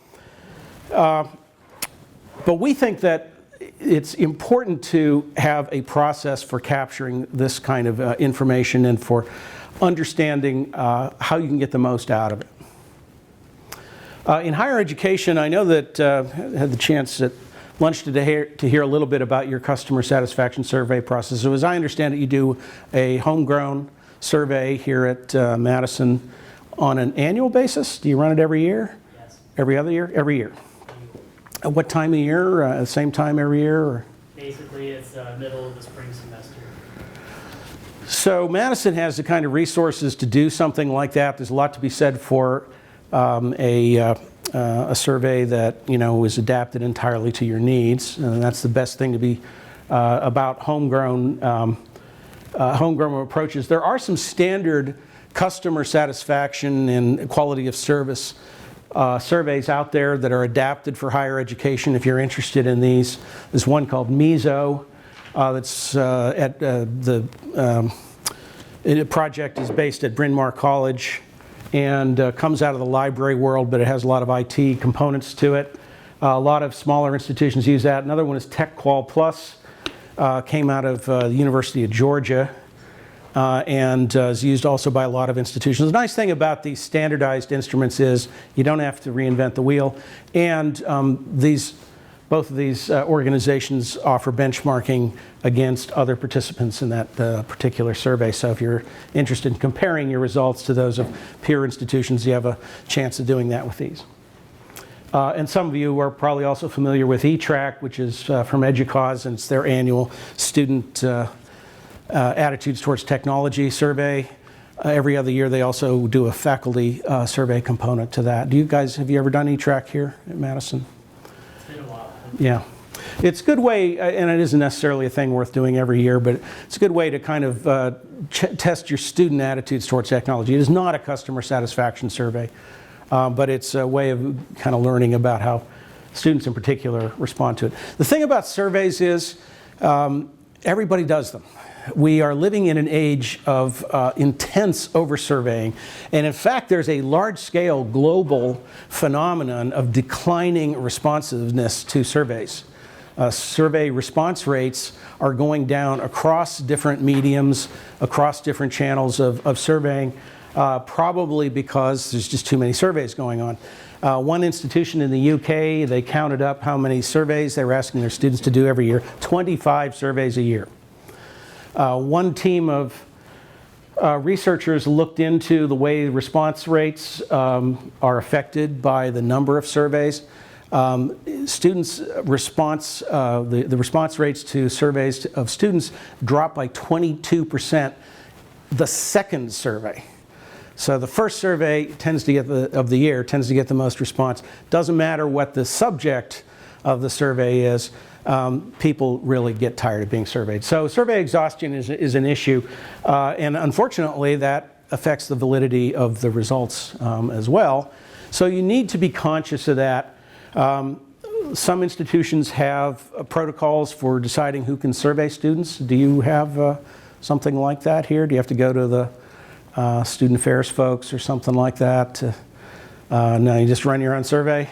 But we think that it's important to have a process for capturing this kind of information and for understanding how you can get the most out of it. In higher education, I know that I had the chance at lunch today to hear a little bit about your customer satisfaction survey process. So as I understand it, you do a homegrown survey here at Madison on an annual basis. Do you run it every year? Yes. Every other year? Every year. At what time of year? Same time every year? Or? Basically, it's middle of the spring semester. So Madison has the kind of resources to do something like that. There's a lot to be said for a survey that is adapted entirely to your needs, and that's the best thing to be about homegrown approaches. There are some standard customer satisfaction and quality of service surveys out there that are adapted for higher education. If you're interested in these, there's one called MISO that's at the project is based at Bryn Mawr College and comes out of the library world, but it has a lot of IT components to it. A lot of smaller institutions use that. Another one is TechQual Plus, came out of the University of Georgia, and is used also by a lot of institutions. The nice thing about these standardized instruments is you don't have to reinvent the wheel, and both of these organizations offer benchmarking against other participants in that particular survey. So if you're interested in comparing your results to those of peer institutions, you have a chance of doing that with these. And some of you are probably also familiar with eTrack, which is from EDUCAUSE, and it's their annual student attitudes towards technology survey. Every other year they also do a faculty survey component to that. Have you ever done eTrack here at Madison? It's been a while. Yeah. It's a good way, and it isn't necessarily a thing worth doing every year, but it's a good way to kind of test your student attitudes towards technology. It is not a customer satisfaction survey, but it's a way of kind of learning about how students in particular respond to it. The thing about surveys is everybody does them. We are living in an age of intense over-surveying, and in fact there's a large-scale global phenomenon of declining responsiveness to surveys. Survey response rates are going down across different mediums, across different channels of surveying, probably because there's just too many surveys going on. One institution in the UK, they counted up how many surveys they were asking their students to do every year, 25 surveys a year. One team of researchers looked into the way response rates are affected by the number of surveys. Students' response, the response rates to surveys of students dropped by 22% the second survey. So the first survey tends to get of the year tends to get the most response. Doesn't matter what the subject of the survey is, people really get tired of being surveyed. So survey exhaustion is an issue, and unfortunately that affects the validity of the results as well. So you need to be conscious of that. Some institutions have protocols for deciding who can survey students. Do you have something like that here? Do you have to go to the student affairs folks or something like that? No, you just run your own survey?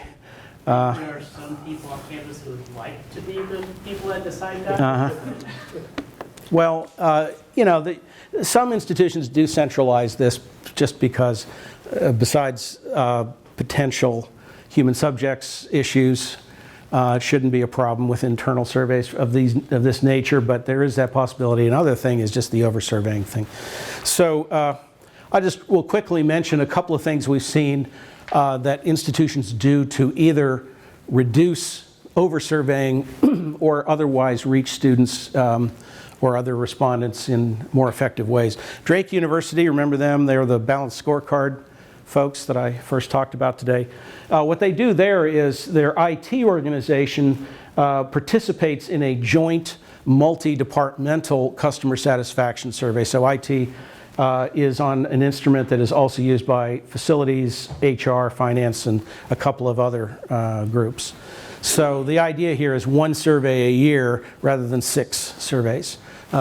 There are some people on campus who would like to be the people that decide that. Well, you know, some institutions do centralize this just because besides potential human subjects issues, it shouldn't be a problem with internal surveys of this nature, but there is that possibility. Another thing is just the over-surveying thing. So I just will quickly mention a couple of things we've seen that institutions do to either reduce over-surveying or otherwise reach students or other respondents in more effective ways. Drake University, remember them? They're the balanced scorecard folks that I first talked about today. What they do there is their IT organization participates in a joint multi-departmental customer satisfaction survey. So IT is on an instrument that is also used by facilities, HR, finance, and a couple of other groups. So the idea here is one survey a year rather than 6 surveys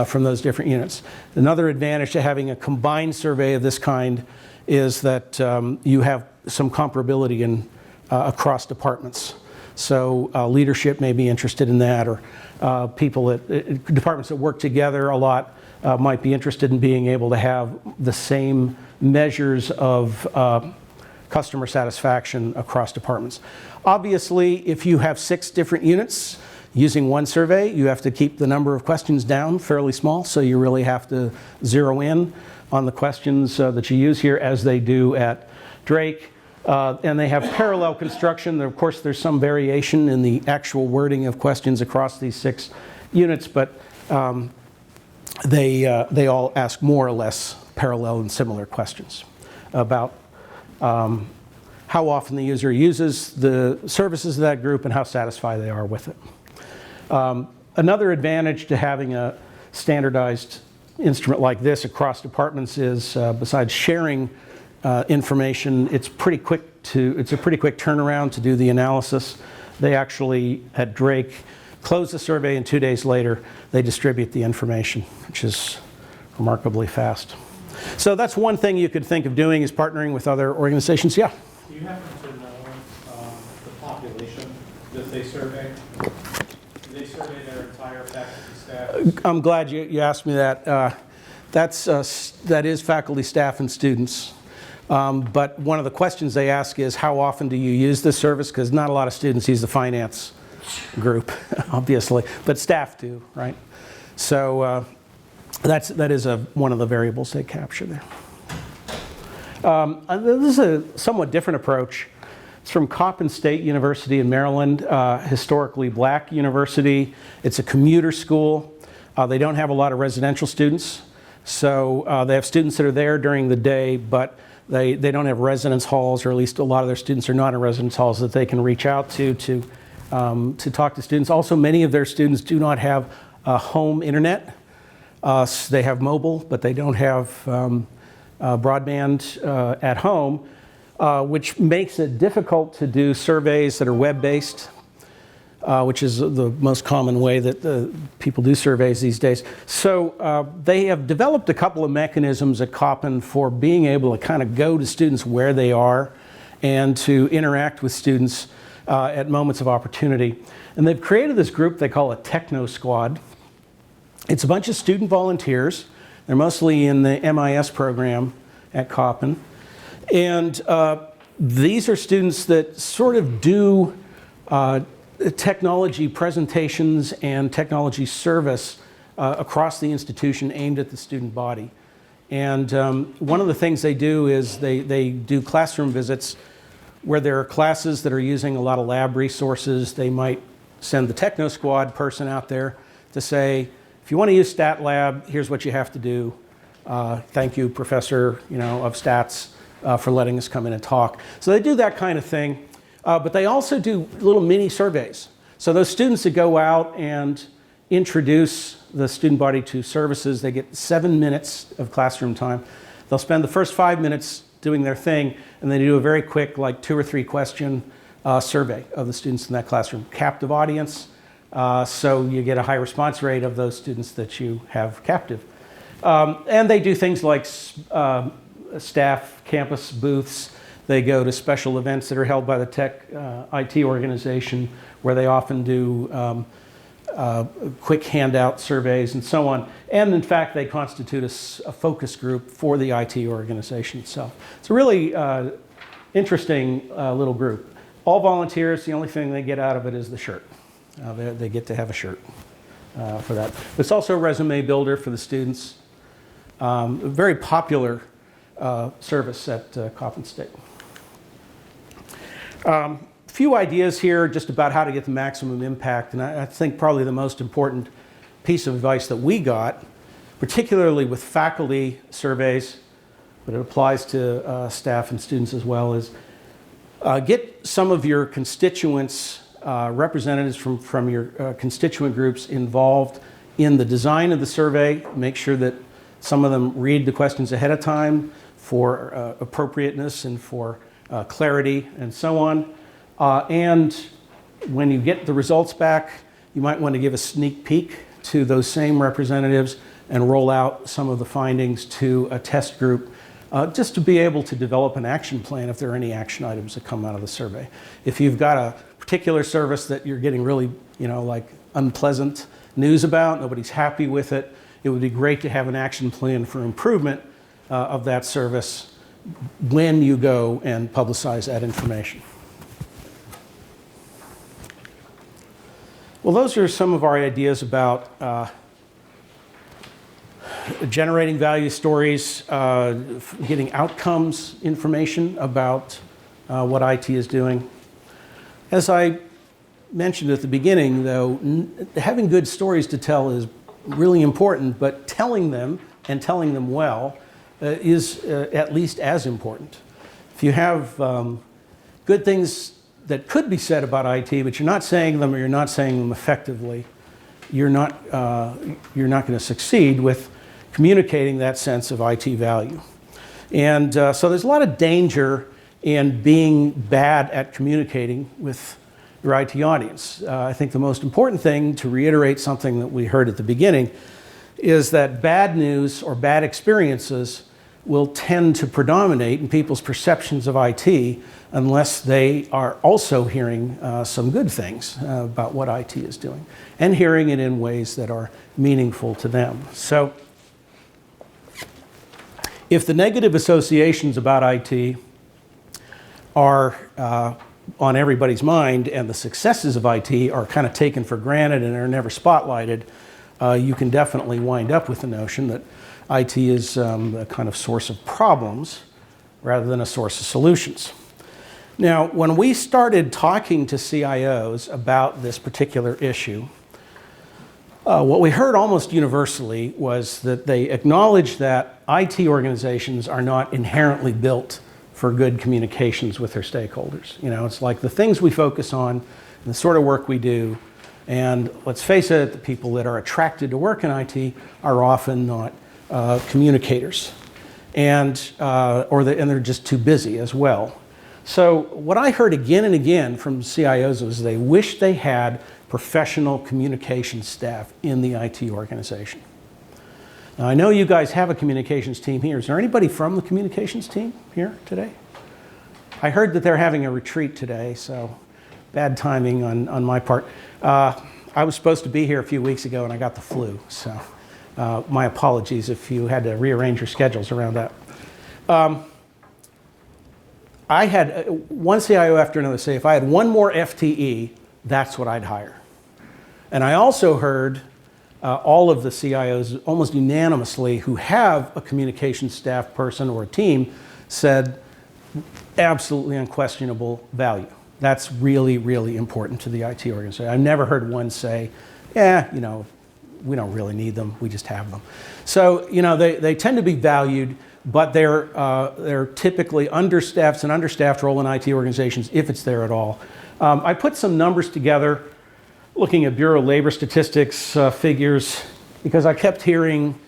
from those different units. Another advantage to having a combined survey of this kind is that you have some comparability in across departments. So leadership may be interested in that, or people at departments that work together a lot might be interested in being able to have the same measures of customer satisfaction across departments. Obviously, if you have 6 different units using one survey, you have to keep the number of questions down fairly small, so you really have to zero in on the questions that you use here, as they do at Drake. And they have parallel construction. Of course, there's some variation in the actual wording of questions across these 6 units, but they all ask more or less parallel and similar questions about how often the user uses the services of that group and how satisfied they are with it. Another advantage to having a standardized instrument like this across departments is, besides sharing information, it's a pretty quick turnaround to do the analysis. They actually, at Drake, close the survey, and 2 days later they distribute the information, which is remarkably fast. So that's one thing you could think of doing, is partnering with other organizations. Yeah? Do you happen to know the population that they survey? Do they survey their entire faculty staff? I'm glad you asked me that. That is faculty, staff, and students. But one of the questions they ask is, how often do you use this service? Because not a lot of students use the finance group, obviously, but staff do, right? So that is one of the variables they capture there. This is a somewhat different approach It's from Coppin State University in Maryland, historically black university. It's a commuter school. They don't have a lot of residential students. So they have students that are there during the day, but they don't have residence halls, or at least a lot of their students are not in residence halls that they can reach out to talk to students. Also, many of their students do not have home internet. They have mobile, but they don't have broadband at home, which makes it difficult to do surveys that are web-based, which is the most common way that people do surveys these days. So they have developed a couple of mechanisms at Coppin for being able to kind of go to students where they are and to interact with students at moments of opportunity. And they've created this group they call a Techno Squad. It's a bunch of student volunteers. They're mostly in the MIS program at Coppin. And these are students that sort of do technology presentations and technology service across the institution aimed at the student body. And one of the things they do is they do classroom visits where there are classes that are using a lot of lab resources. They might send the Techno Squad person out there to say, if you want to use Stat Lab, here's what you have to do. Thank you, Professor, of Stats, for letting us come in and talk. So they do that kind of thing. But they also do little mini surveys. So those students that go out and introduce the student body to services, they get 7 minutes of classroom time. They'll spend the first 5 minutes doing their thing, and they do a very quick, like 2 or 3 question survey of the students in that classroom. Captive audience, so you get a high response rate of those students that you have captive. And they do things like staff campus booths. They go to special events that are held by the tech IT organization, where they often do quick handout surveys and so on. And in fact, they constitute a focus group for the IT organization itself. It's a really interesting little group. All volunteers. The only thing they get out of it is the shirt. They get to have a shirt for that. It's also a resume builder for the students. A very popular service at Coppin State. Few ideas here just about how to get the maximum impact, and I think probably the most important piece of advice that we got, particularly with faculty surveys, but it applies to staff and students as well, is get some of your constituents, representatives from your constituent groups involved in the design of the survey. Make sure that some of them read the questions ahead of time for appropriateness and for clarity and so on. And when you get the results back, you might want to give a sneak peek to those same representatives and roll out some of the findings to a test group, just to be able to develop an action plan if there are any action items that come out of the survey. If you've got a particular service that you're getting really, like unpleasant news about, nobody's happy with it, it would be great to have an action plan for improvement of that service when you go and publicize that information. Well, those are some of our ideas about generating value stories, getting outcomes information about what IT is doing. As I mentioned at the beginning, though, having good stories to tell is really important, but telling them and telling them well is at least as important. If you have good things that could be said about IT, but you're not saying them, or you're not saying them effectively, you're not going to succeed with communicating that sense of IT value. And so there's a lot of danger in being bad at communicating with your IT audience. I think the most important thing, to reiterate something that we heard at the beginning, is that bad news or bad experiences will tend to predominate in people's perceptions of IT unless they are also hearing some good things about what IT is doing, and hearing it in ways that are meaningful to them. So if the negative associations about IT are on everybody's mind, and the successes of IT are kind of taken for granted and are never spotlighted, you can definitely wind up with the notion that IT is a kind of source of problems rather than a source of solutions. Now, when we started talking to CIOs about this particular issue, what we heard almost universally was that they acknowledged that IT organizations are not inherently built for good communications with their stakeholders. You know, it's like the things we focus on, and the sort of work we do, and let's face it, the people that are attracted to work in IT are often not communicators, and they're just too busy as well. So what I heard again and again from CIOs was they wish they had professional communication staff in the IT organization. Now, I know you guys have a communications team here. Is there anybody from the communications team here today? I heard that they're having a retreat today, so bad timing on my part. I was supposed to be here a few weeks ago and I got the flu, so my apologies if you had to rearrange your schedules around that. I had one CIO after another say, if I had one more FTE, that's what I'd hire. And I also heard all of the CIOs almost unanimously who have a communications staff person or a team said absolutely unquestionable value. That's really, really important to the IT organization. I've never heard one say, yeah, you know, we don't really need them, we just have them. So, you know, they tend to be valued, but they're typically understaffed. It's an understaffed role in IT organizations if it's there at all. I put some numbers together looking at Bureau of Labor Statistics figures because I kept hearing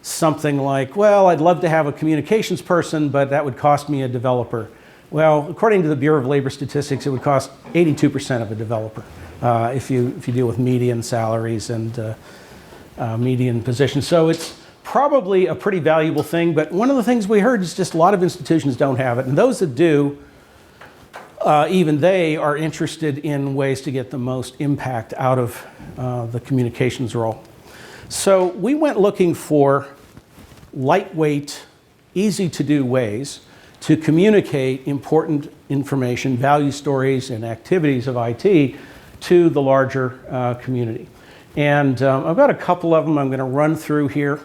something like, well, I'd love to have a communications person, but that would cost me a developer. Well, according to the Bureau of Labor Statistics, it would cost 82% of a developer if you deal with median salaries and median positions. So it's probably a pretty valuable thing, but one of the things we heard is just a lot of institutions don't have it, and those that do, even they are interested in ways to get the most impact out of the communications role. So we went looking for lightweight, easy to do ways to communicate important information, value stories, and activities of IT to the larger community. And I've got a couple of them I'm going to run through here.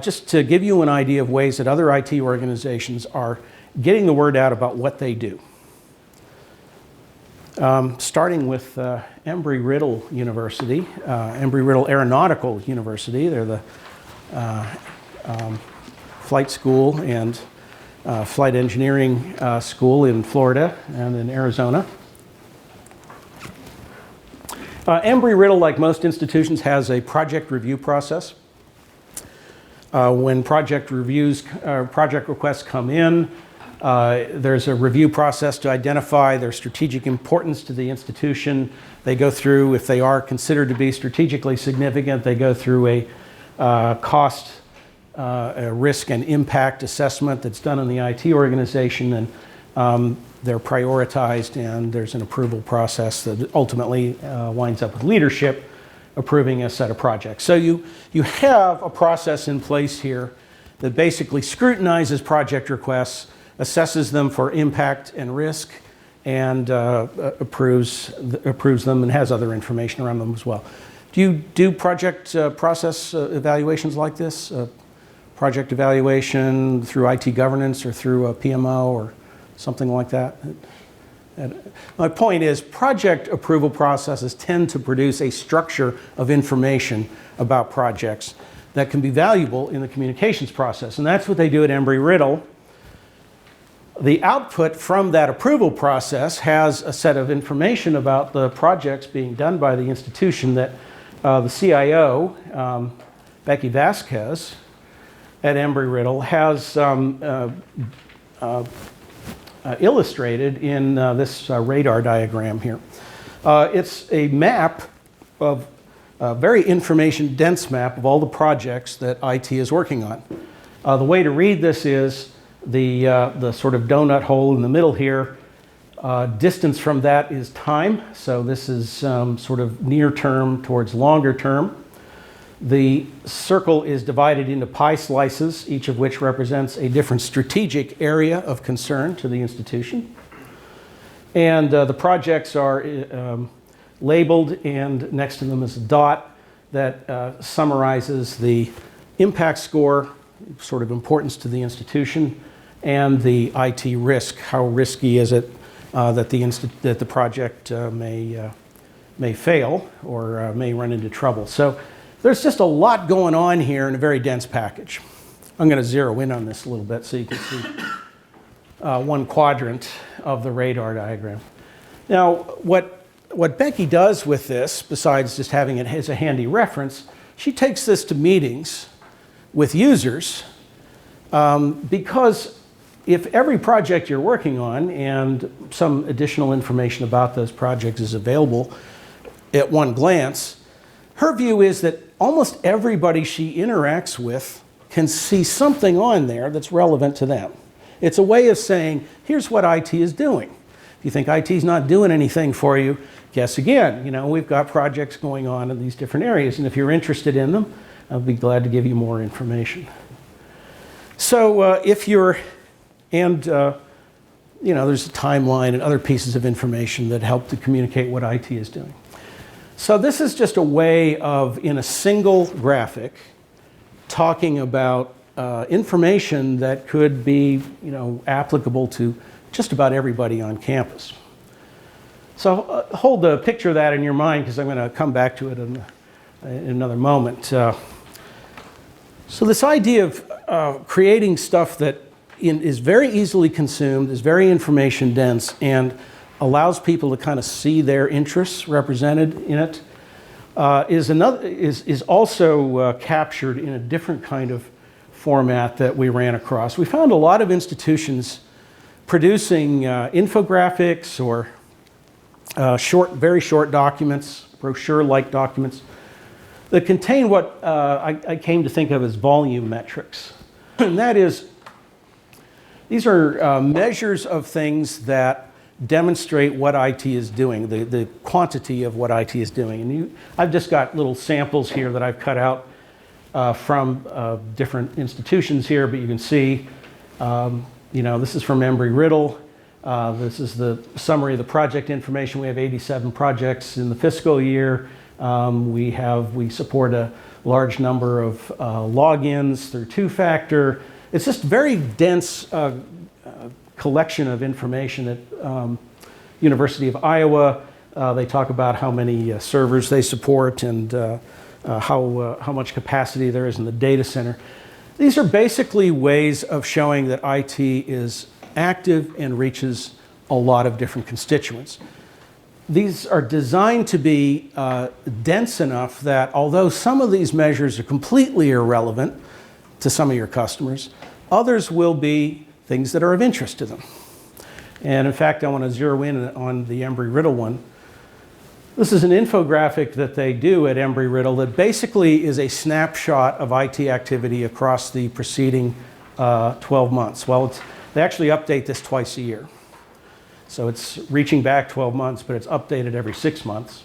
Just to give you an idea of ways that other IT organizations are getting the word out about what they do. Starting with Embry-Riddle University, Embry-Riddle Aeronautical University. They're the flight school and flight engineering school in Florida and in Arizona. Embry-Riddle, like most institutions, has a project review process. When project requests come in, there's a review process to identify their strategic importance to the institution. They go through, if they are considered to be strategically significant, they go through a cost, a risk and impact assessment that's done in the IT organization, and they're prioritized, and there's an approval process that ultimately winds up with leadership approving a set of projects. So you have a process in place here that basically scrutinizes project requests, assesses them for impact and risk, and approves them, and has other information around them as well. Do you do project process evaluations like this? Project evaluation through IT governance or through a PMO or something like that? My point is, project approval processes tend to produce a structure of information about projects that can be valuable in the communications process, and that's what they do at Embry-Riddle. The output from that approval process has a set of information about the projects being done by the institution that the CIO, Becky Vasquez, at Embry-Riddle has illustrated in this radar diagram here. It's a map of a very information-dense map of all the projects that IT is working on. The way to read this is the sort of donut hole in the middle here. Distance from that is time, so this is sort of near term towards longer term. The circle is divided into pie slices, each of which represents a different strategic area of concern to the institution. And the projects are labeled, and next to them is a dot that summarizes the impact score, sort of importance to the institution, and the IT risk. How risky is it that the project may fail or may run into trouble? So there's just a lot going on here in a very dense package. I'm going to zero in on this a little bit so you can see one quadrant of the radar diagram. Now, what Becky does with this, besides just having it as a handy reference, she takes this to meetings with users because if every project you're working on and some additional information about those projects is available at one glance, her view is that almost everybody she interacts with can see something on there that's relevant to them. It's a way of saying, here's what IT is doing. If you think IT is not doing anything for you, guess again. You know, we've got projects going on in these different areas, and if you're interested in them, I'll be glad to give you more information. So if you're, and you know, there's a timeline and other pieces of information that help to communicate what IT is doing. So this is just a way of, in a single graphic, talking about information that could be, you know, applicable to just about everybody on campus. So hold the picture of that in your mind because I'm going to come back to it in another moment. So this idea of creating stuff that is very easily consumed, is very information dense, and allows people to kind of see their interests represented in it, is also captured in a different kind of format that we ran across. We found a lot of institutions producing infographics or very short documents, brochure-like documents, that contain what I came to think of as volume metrics. And that is, these are measures of things that demonstrate what IT is doing, the quantity of what IT is doing. And I've just got little samples here that I've cut out from different institutions here, but you can see, you know, this is from Embry-Riddle. This is the summary of the project information. We have 87 projects in the fiscal year. We support a large number of logins through two-factor. It's just very dense collection of information at University of Iowa. They talk about how many servers they support and how much capacity there is in the data center. These are basically ways of showing that IT is active and reaches a lot of different constituents. These are designed to be dense enough that although some of these measures are completely irrelevant to some of your customers, others will be things that are of interest to them. And in fact, I want to zero in on the Embry-Riddle one. This is an infographic that they do at Embry-Riddle that basically is a snapshot of IT activity across the preceding 12 months. Well, they actually update this twice a year. So it's reaching back 12 months, but it's updated every 6 months.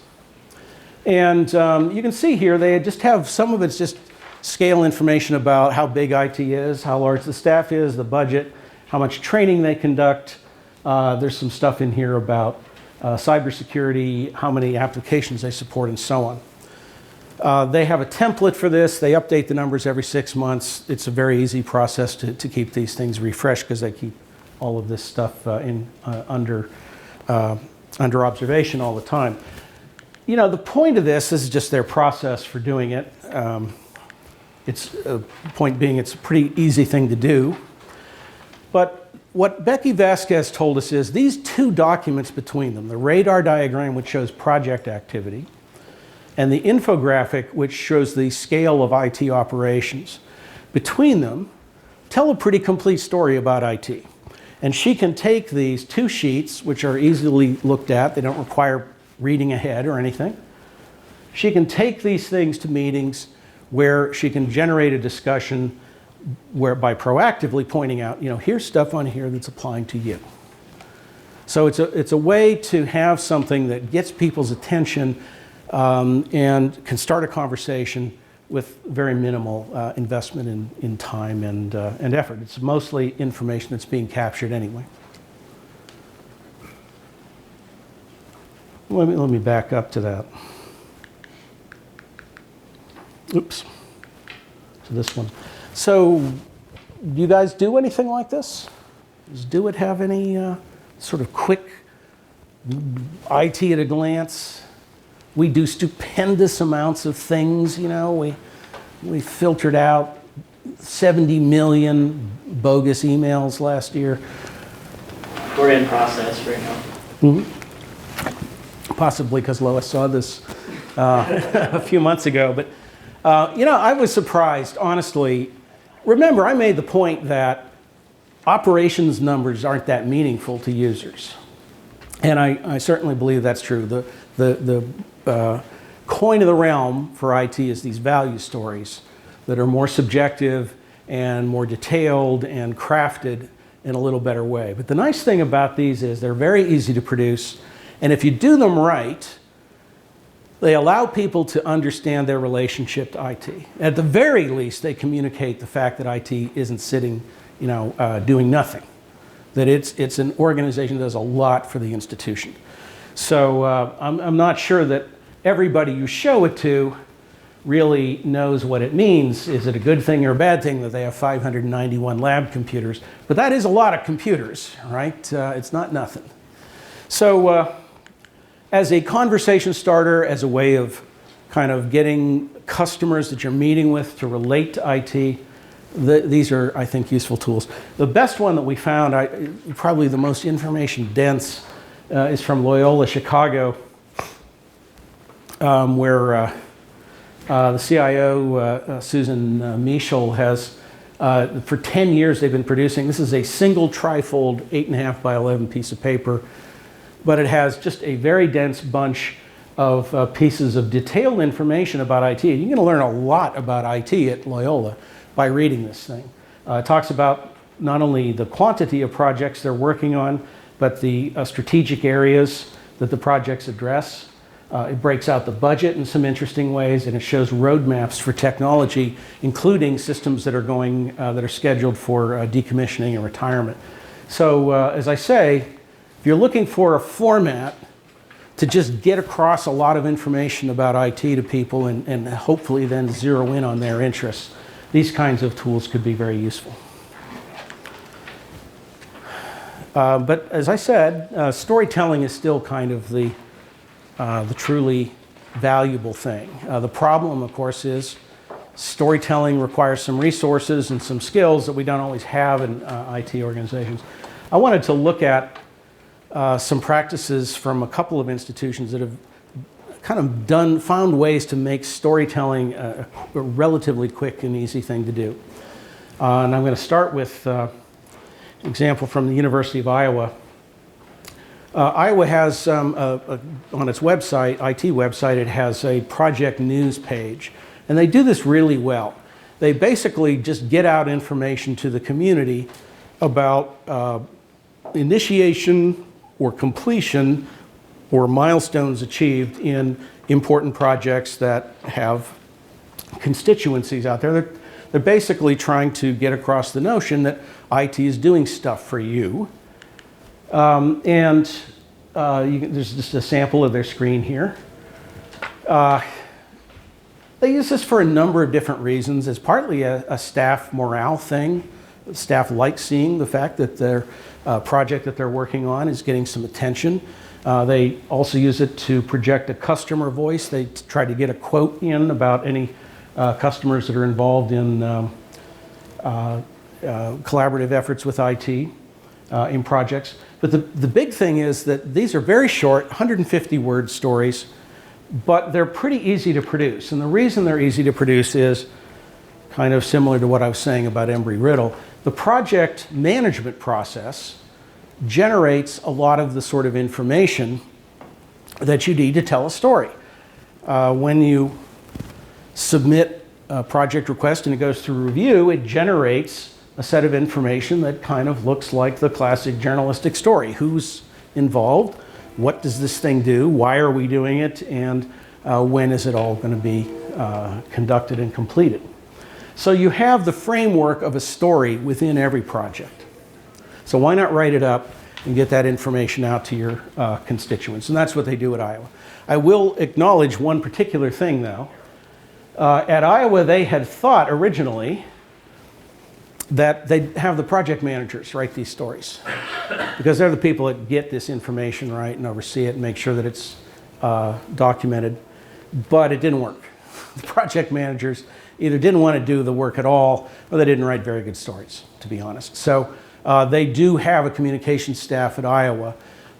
And you can see here, they just have some of it's just scale information about how big IT is, how large the staff is, the budget, how much training they conduct. There's some stuff in here about cybersecurity, how many applications they support, and so on. They have a template for this. They update the numbers every 6 months. It's a very easy process to keep these things refreshed because they keep all of this stuff under observation all the time. You know, the point of this is just their process for doing it. Point being, it's a pretty easy thing to do. But what Becky Vasquez told us is these two documents between them, the radar diagram, which shows project activity, and the infographic, which shows the scale of IT operations, between them tell a pretty complete story about IT. And she can take these two sheets, which are easily looked at, they don't require reading ahead or anything. She can take these things to meetings where she can generate a discussion by proactively pointing out, you know, here's stuff on here that's applying to you. So it's a way to have something that gets people's attention and can start a conversation with very minimal investment in time and effort. It's mostly information that's being captured anyway. Let me back up to that. Oops. To this one. So, do you guys do anything like this? Does Do It have any sort of quick IT at a glance? We do stupendous amounts of things, you know. We filtered out 70 million bogus emails last year. We're in process right now. Possibly because Lois saw this a few months ago. But, you know, I was surprised, honestly. Remember, I made the point that operations numbers aren't that meaningful to users. And I certainly believe that's true. The coin of the realm for IT is these value stories that are more subjective and more detailed and crafted in a little better way. But the nice thing about these is they're very easy to produce. And if you do them right, they allow people to understand their relationship to IT. At the very least, they communicate the fact that IT isn't sitting, you know, doing nothing. That it's an organization that does a lot for the institution. So I'm not sure that everybody you show it to really knows what it means. Is it a good thing or a bad thing that they have 591 lab computers? But that is a lot of computers, right? It's not nothing. So as a conversation starter, as a way of kind of getting customers that you're meeting with to relate to IT, these are, I think, useful tools. The best one that we found, probably the most information dense, is from Loyola Chicago, where the CIO, Susan Mischel, has, for 10 years they've been producing, this is a single trifold 8.5 by 11 piece of paper, but it has just a very dense bunch of pieces of detailed information about IT. You're going to learn a lot about IT at Loyola by reading this thing. It talks about not only the quantity of projects they're working on, but the strategic areas that the projects address. It breaks out the budget in some interesting ways, and it shows roadmaps for technology, including systems that are going, that are scheduled for decommissioning and retirement. So, as I say, if you're looking for a format to just get across a lot of information about IT to people and hopefully then zero in on their interests, these kinds of tools could be very useful. But as I said, storytelling is still kind of the truly valuable thing. The problem, of course, is storytelling requires some resources and some skills that we don't always have in IT organizations. I wanted to look at some practices from a couple of institutions that have kind of found ways to make storytelling a relatively quick and easy thing to do. And I'm going to start with an example from the University of Iowa. Iowa has, on its website, IT website, it has a project news page. And they do this really well. They basically just get out information to the community about initiation or completion or milestones achieved in important projects that have constituencies out there. They're basically trying to get across the notion that IT is doing stuff for you. There's just a sample of their screen here. They use this for a number of different reasons. It's partly a staff morale thing. Staff like seeing the fact that their project that they're working on is getting some attention. They also use it to project a customer voice. They try to get a quote in about any customers that are involved in collaborative efforts with IT in projects. But the big thing is that these are very short, 150-word stories, but they're pretty easy to produce. And the reason they're easy to produce is kind of similar to what I was saying about Embry-Riddle. The project management process generates a lot of the sort of information that you need to tell a story. When you submit a project request and it goes through review, it generates a set of information that kind of looks like the classic journalistic story. Who's involved? What does this thing do? Why are we doing it? And when is it all going to be conducted and completed? So you have the framework of a story within every project. So why not write it up and get that information out to your constituents? And that's what they do at Iowa. I will acknowledge one particular thing, though. At Iowa, they had thought originally that they have the project managers write these stories, because they're the people that get this information right and oversee it and make sure that it's documented. But it didn't work. The project managers either didn't want to do the work at all, or they didn't write very good stories, to be honest. So they do have a communications staff at Iowa,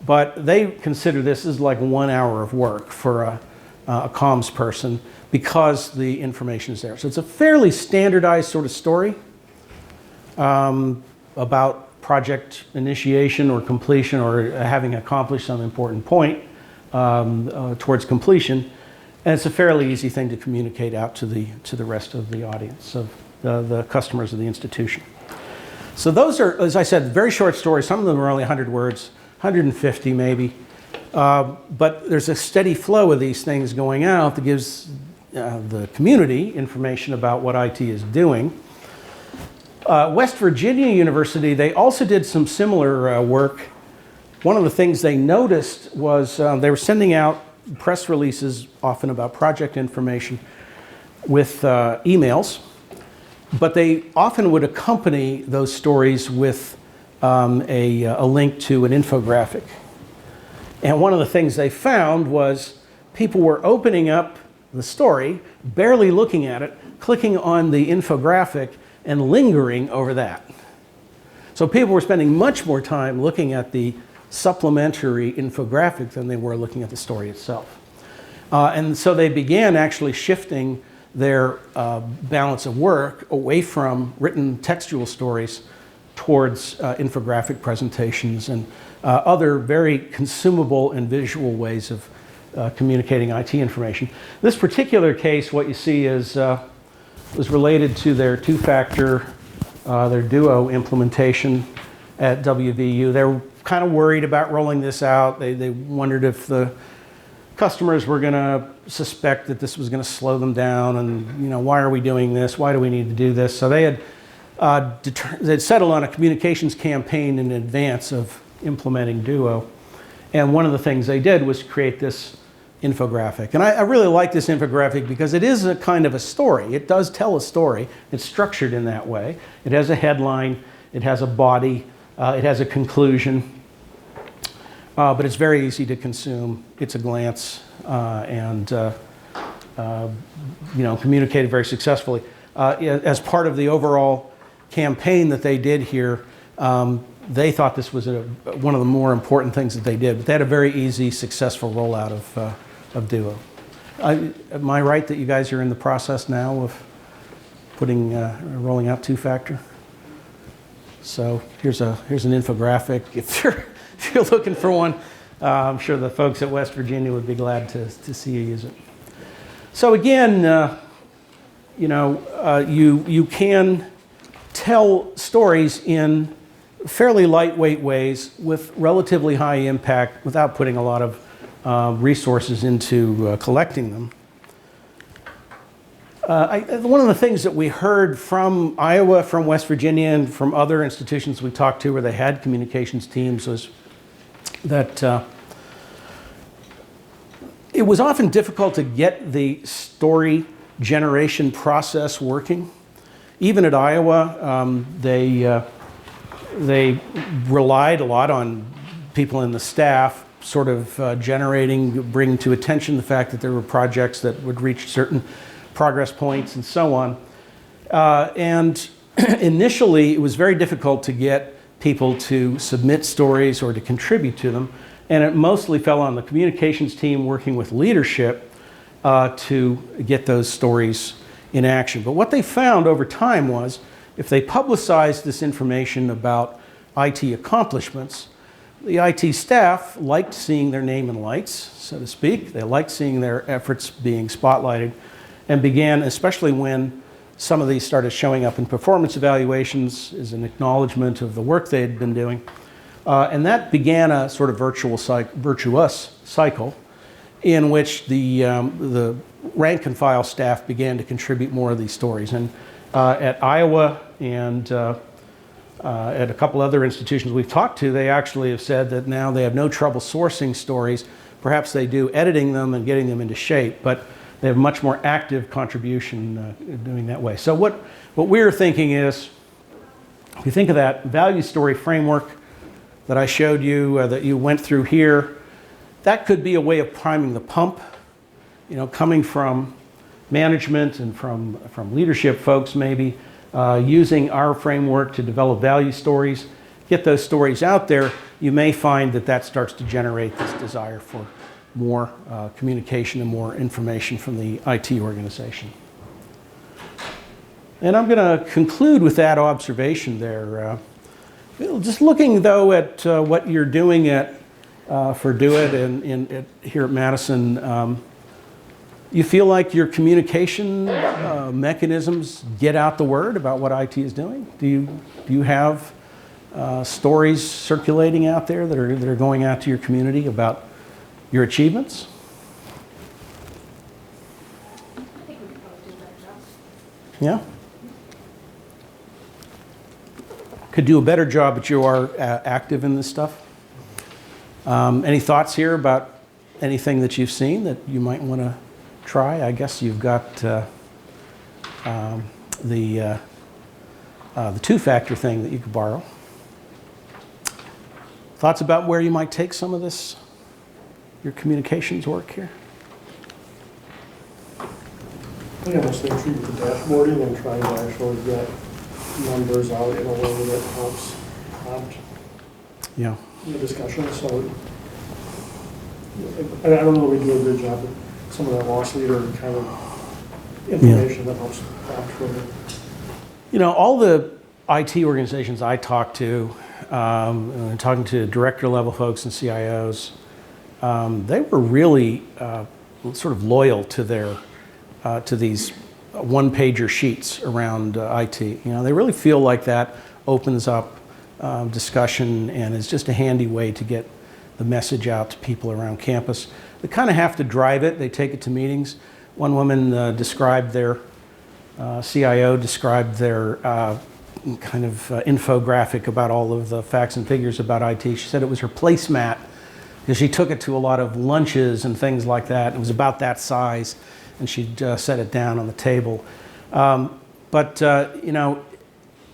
but they consider this as like 1 hour of work for a comms person because the information is there. So it's a fairly standardized sort of story about project initiation or completion, or having accomplished some important point towards completion. And it's a fairly easy thing to communicate out to the rest of the audience, of the customers of the institution. So those are, as I said, very short stories. Some of them are only 100 words, 150 maybe. But there's a steady flow of these things going out that gives the community information about what IT is doing. West Virginia University, they also did some similar work. One of the things they noticed was they were sending out press releases, often about project information, with emails, but they often would accompany those stories with a link to an infographic. And one of the things they found was people were opening up the story, barely looking at it, clicking on the infographic, and lingering over that. So people were spending much more time looking at the supplementary infographic than they were looking at the story itself. And so they began actually shifting their balance of work away from written textual stories towards infographic presentations and other very consumable and visual ways of communicating IT information. This particular case, what you see is was related to their two-factor, their Duo implementation at WVU. They were kind of worried about rolling this out. They wondered if the customers were going to suspect that this was going to slow them down, and why are we doing this? Why do we need to do this? So they had settled on a communications campaign in advance of implementing Duo, and one of the things they did was create this infographic. And I really like this infographic because it is a kind of a story. It does tell a story. It's structured in that way. It has a headline, it has a body, it has a conclusion, but it's very easy to consume. It's a glance, and communicated very successfully. As part of the overall campaign that they did here, they thought this was one of the more important things that they did. But they had a very easy, successful rollout of Duo. Am I right that you guys are in the process now of rolling out two-factor? So here's an infographic. If you're looking for one, I'm sure the folks at West Virginia would be glad to see you use it. So again, you can tell stories in fairly lightweight ways with relatively high impact without putting a lot of resources into collecting them. One of the things that we heard from Iowa, from West Virginia, and from other institutions we talked to where they had communications teams was that it was often difficult to get the story generation process working. Even at Iowa, they relied a lot on people in the staff sort of bringing to attention the fact that there were projects that would reach certain progress points and so on. And initially, it was very difficult to get people to submit stories or to contribute to them. And it mostly fell on the communications team working with leadership to get those stories in action. But what they found over time was if they publicized this information about IT accomplishments, the IT staff liked seeing their name in lights, so to speak. They liked seeing their efforts being spotlighted, and began, especially when some of these started showing up in performance evaluations as an acknowledgement of the work they had been doing. And that began a sort of virtuous cycle in which the rank and file staff began to contribute more of these stories. And at Iowa and at a couple other institutions we've talked to, they actually have said that now they have no trouble sourcing stories. Perhaps they do editing them and getting them into shape, but they have much more active contribution doing that way. So what we're thinking is If you think of that value story framework that I showed you, that you went through here, that could be a way of priming the pump, you know, coming from management and from leadership folks maybe, using our framework to develop value stories, get those stories out there. You may find that that starts to generate this desire for more communication and more information from the IT organization. And I'm going to conclude with that observation there. Just looking though at what you're doing at for Do It and here at Madison, you feel like your communication mechanisms get out the word about what IT is doing? Do you have stories circulating out there that are going out to your community about your achievements? I think we could probably do a better job. Yeah? Could do a better job, but you are active in this stuff. Any thoughts here about anything that you've seen that you might want to try? I guess you've got the two-factor thing that you could borrow. Thoughts about where you might take some of this, your communications work here? I almost think treat with the dashboarding and trying to actually get numbers out in a way that helps prompt Yeah. the discussion. So I don't know that we do a good job of some of that loss leader kind of information that helps prompt further. You know, all the IT organizations I talk to, talking to director level folks and CIOs, they were really sort of loyal to their to these one-pager sheets around IT. You know, they really feel like that opens up discussion and is just a handy way to get the message out to people around campus. They kind of have to drive it. They take it to meetings. One woman described their CIO described their kind of infographic about all of the facts and figures about IT. She said it was her placemat because she took it to a lot of lunches and things like that. It was about that size, and she'd set it down on the table. You know,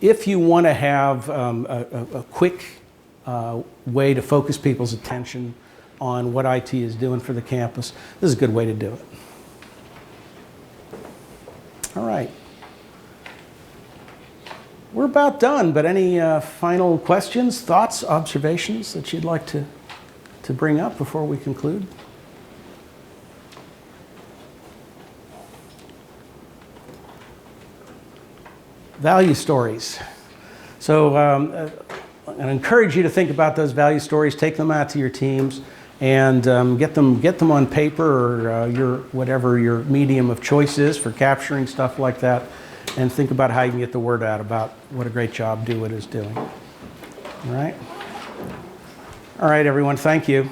if you want to have a quick way to focus people's attention on what IT is doing for the campus, this is a good way to do it. All right. We're about done, but any final questions, thoughts, observations that you'd like to bring up before we conclude? Value stories. So I encourage you to think about those value stories, take them out to your teams, and get them on paper or whatever your medium of choice is for capturing stuff like that, and think about how you can get the word out about what a great job Do It is doing. All right? All right, everyone, thank you.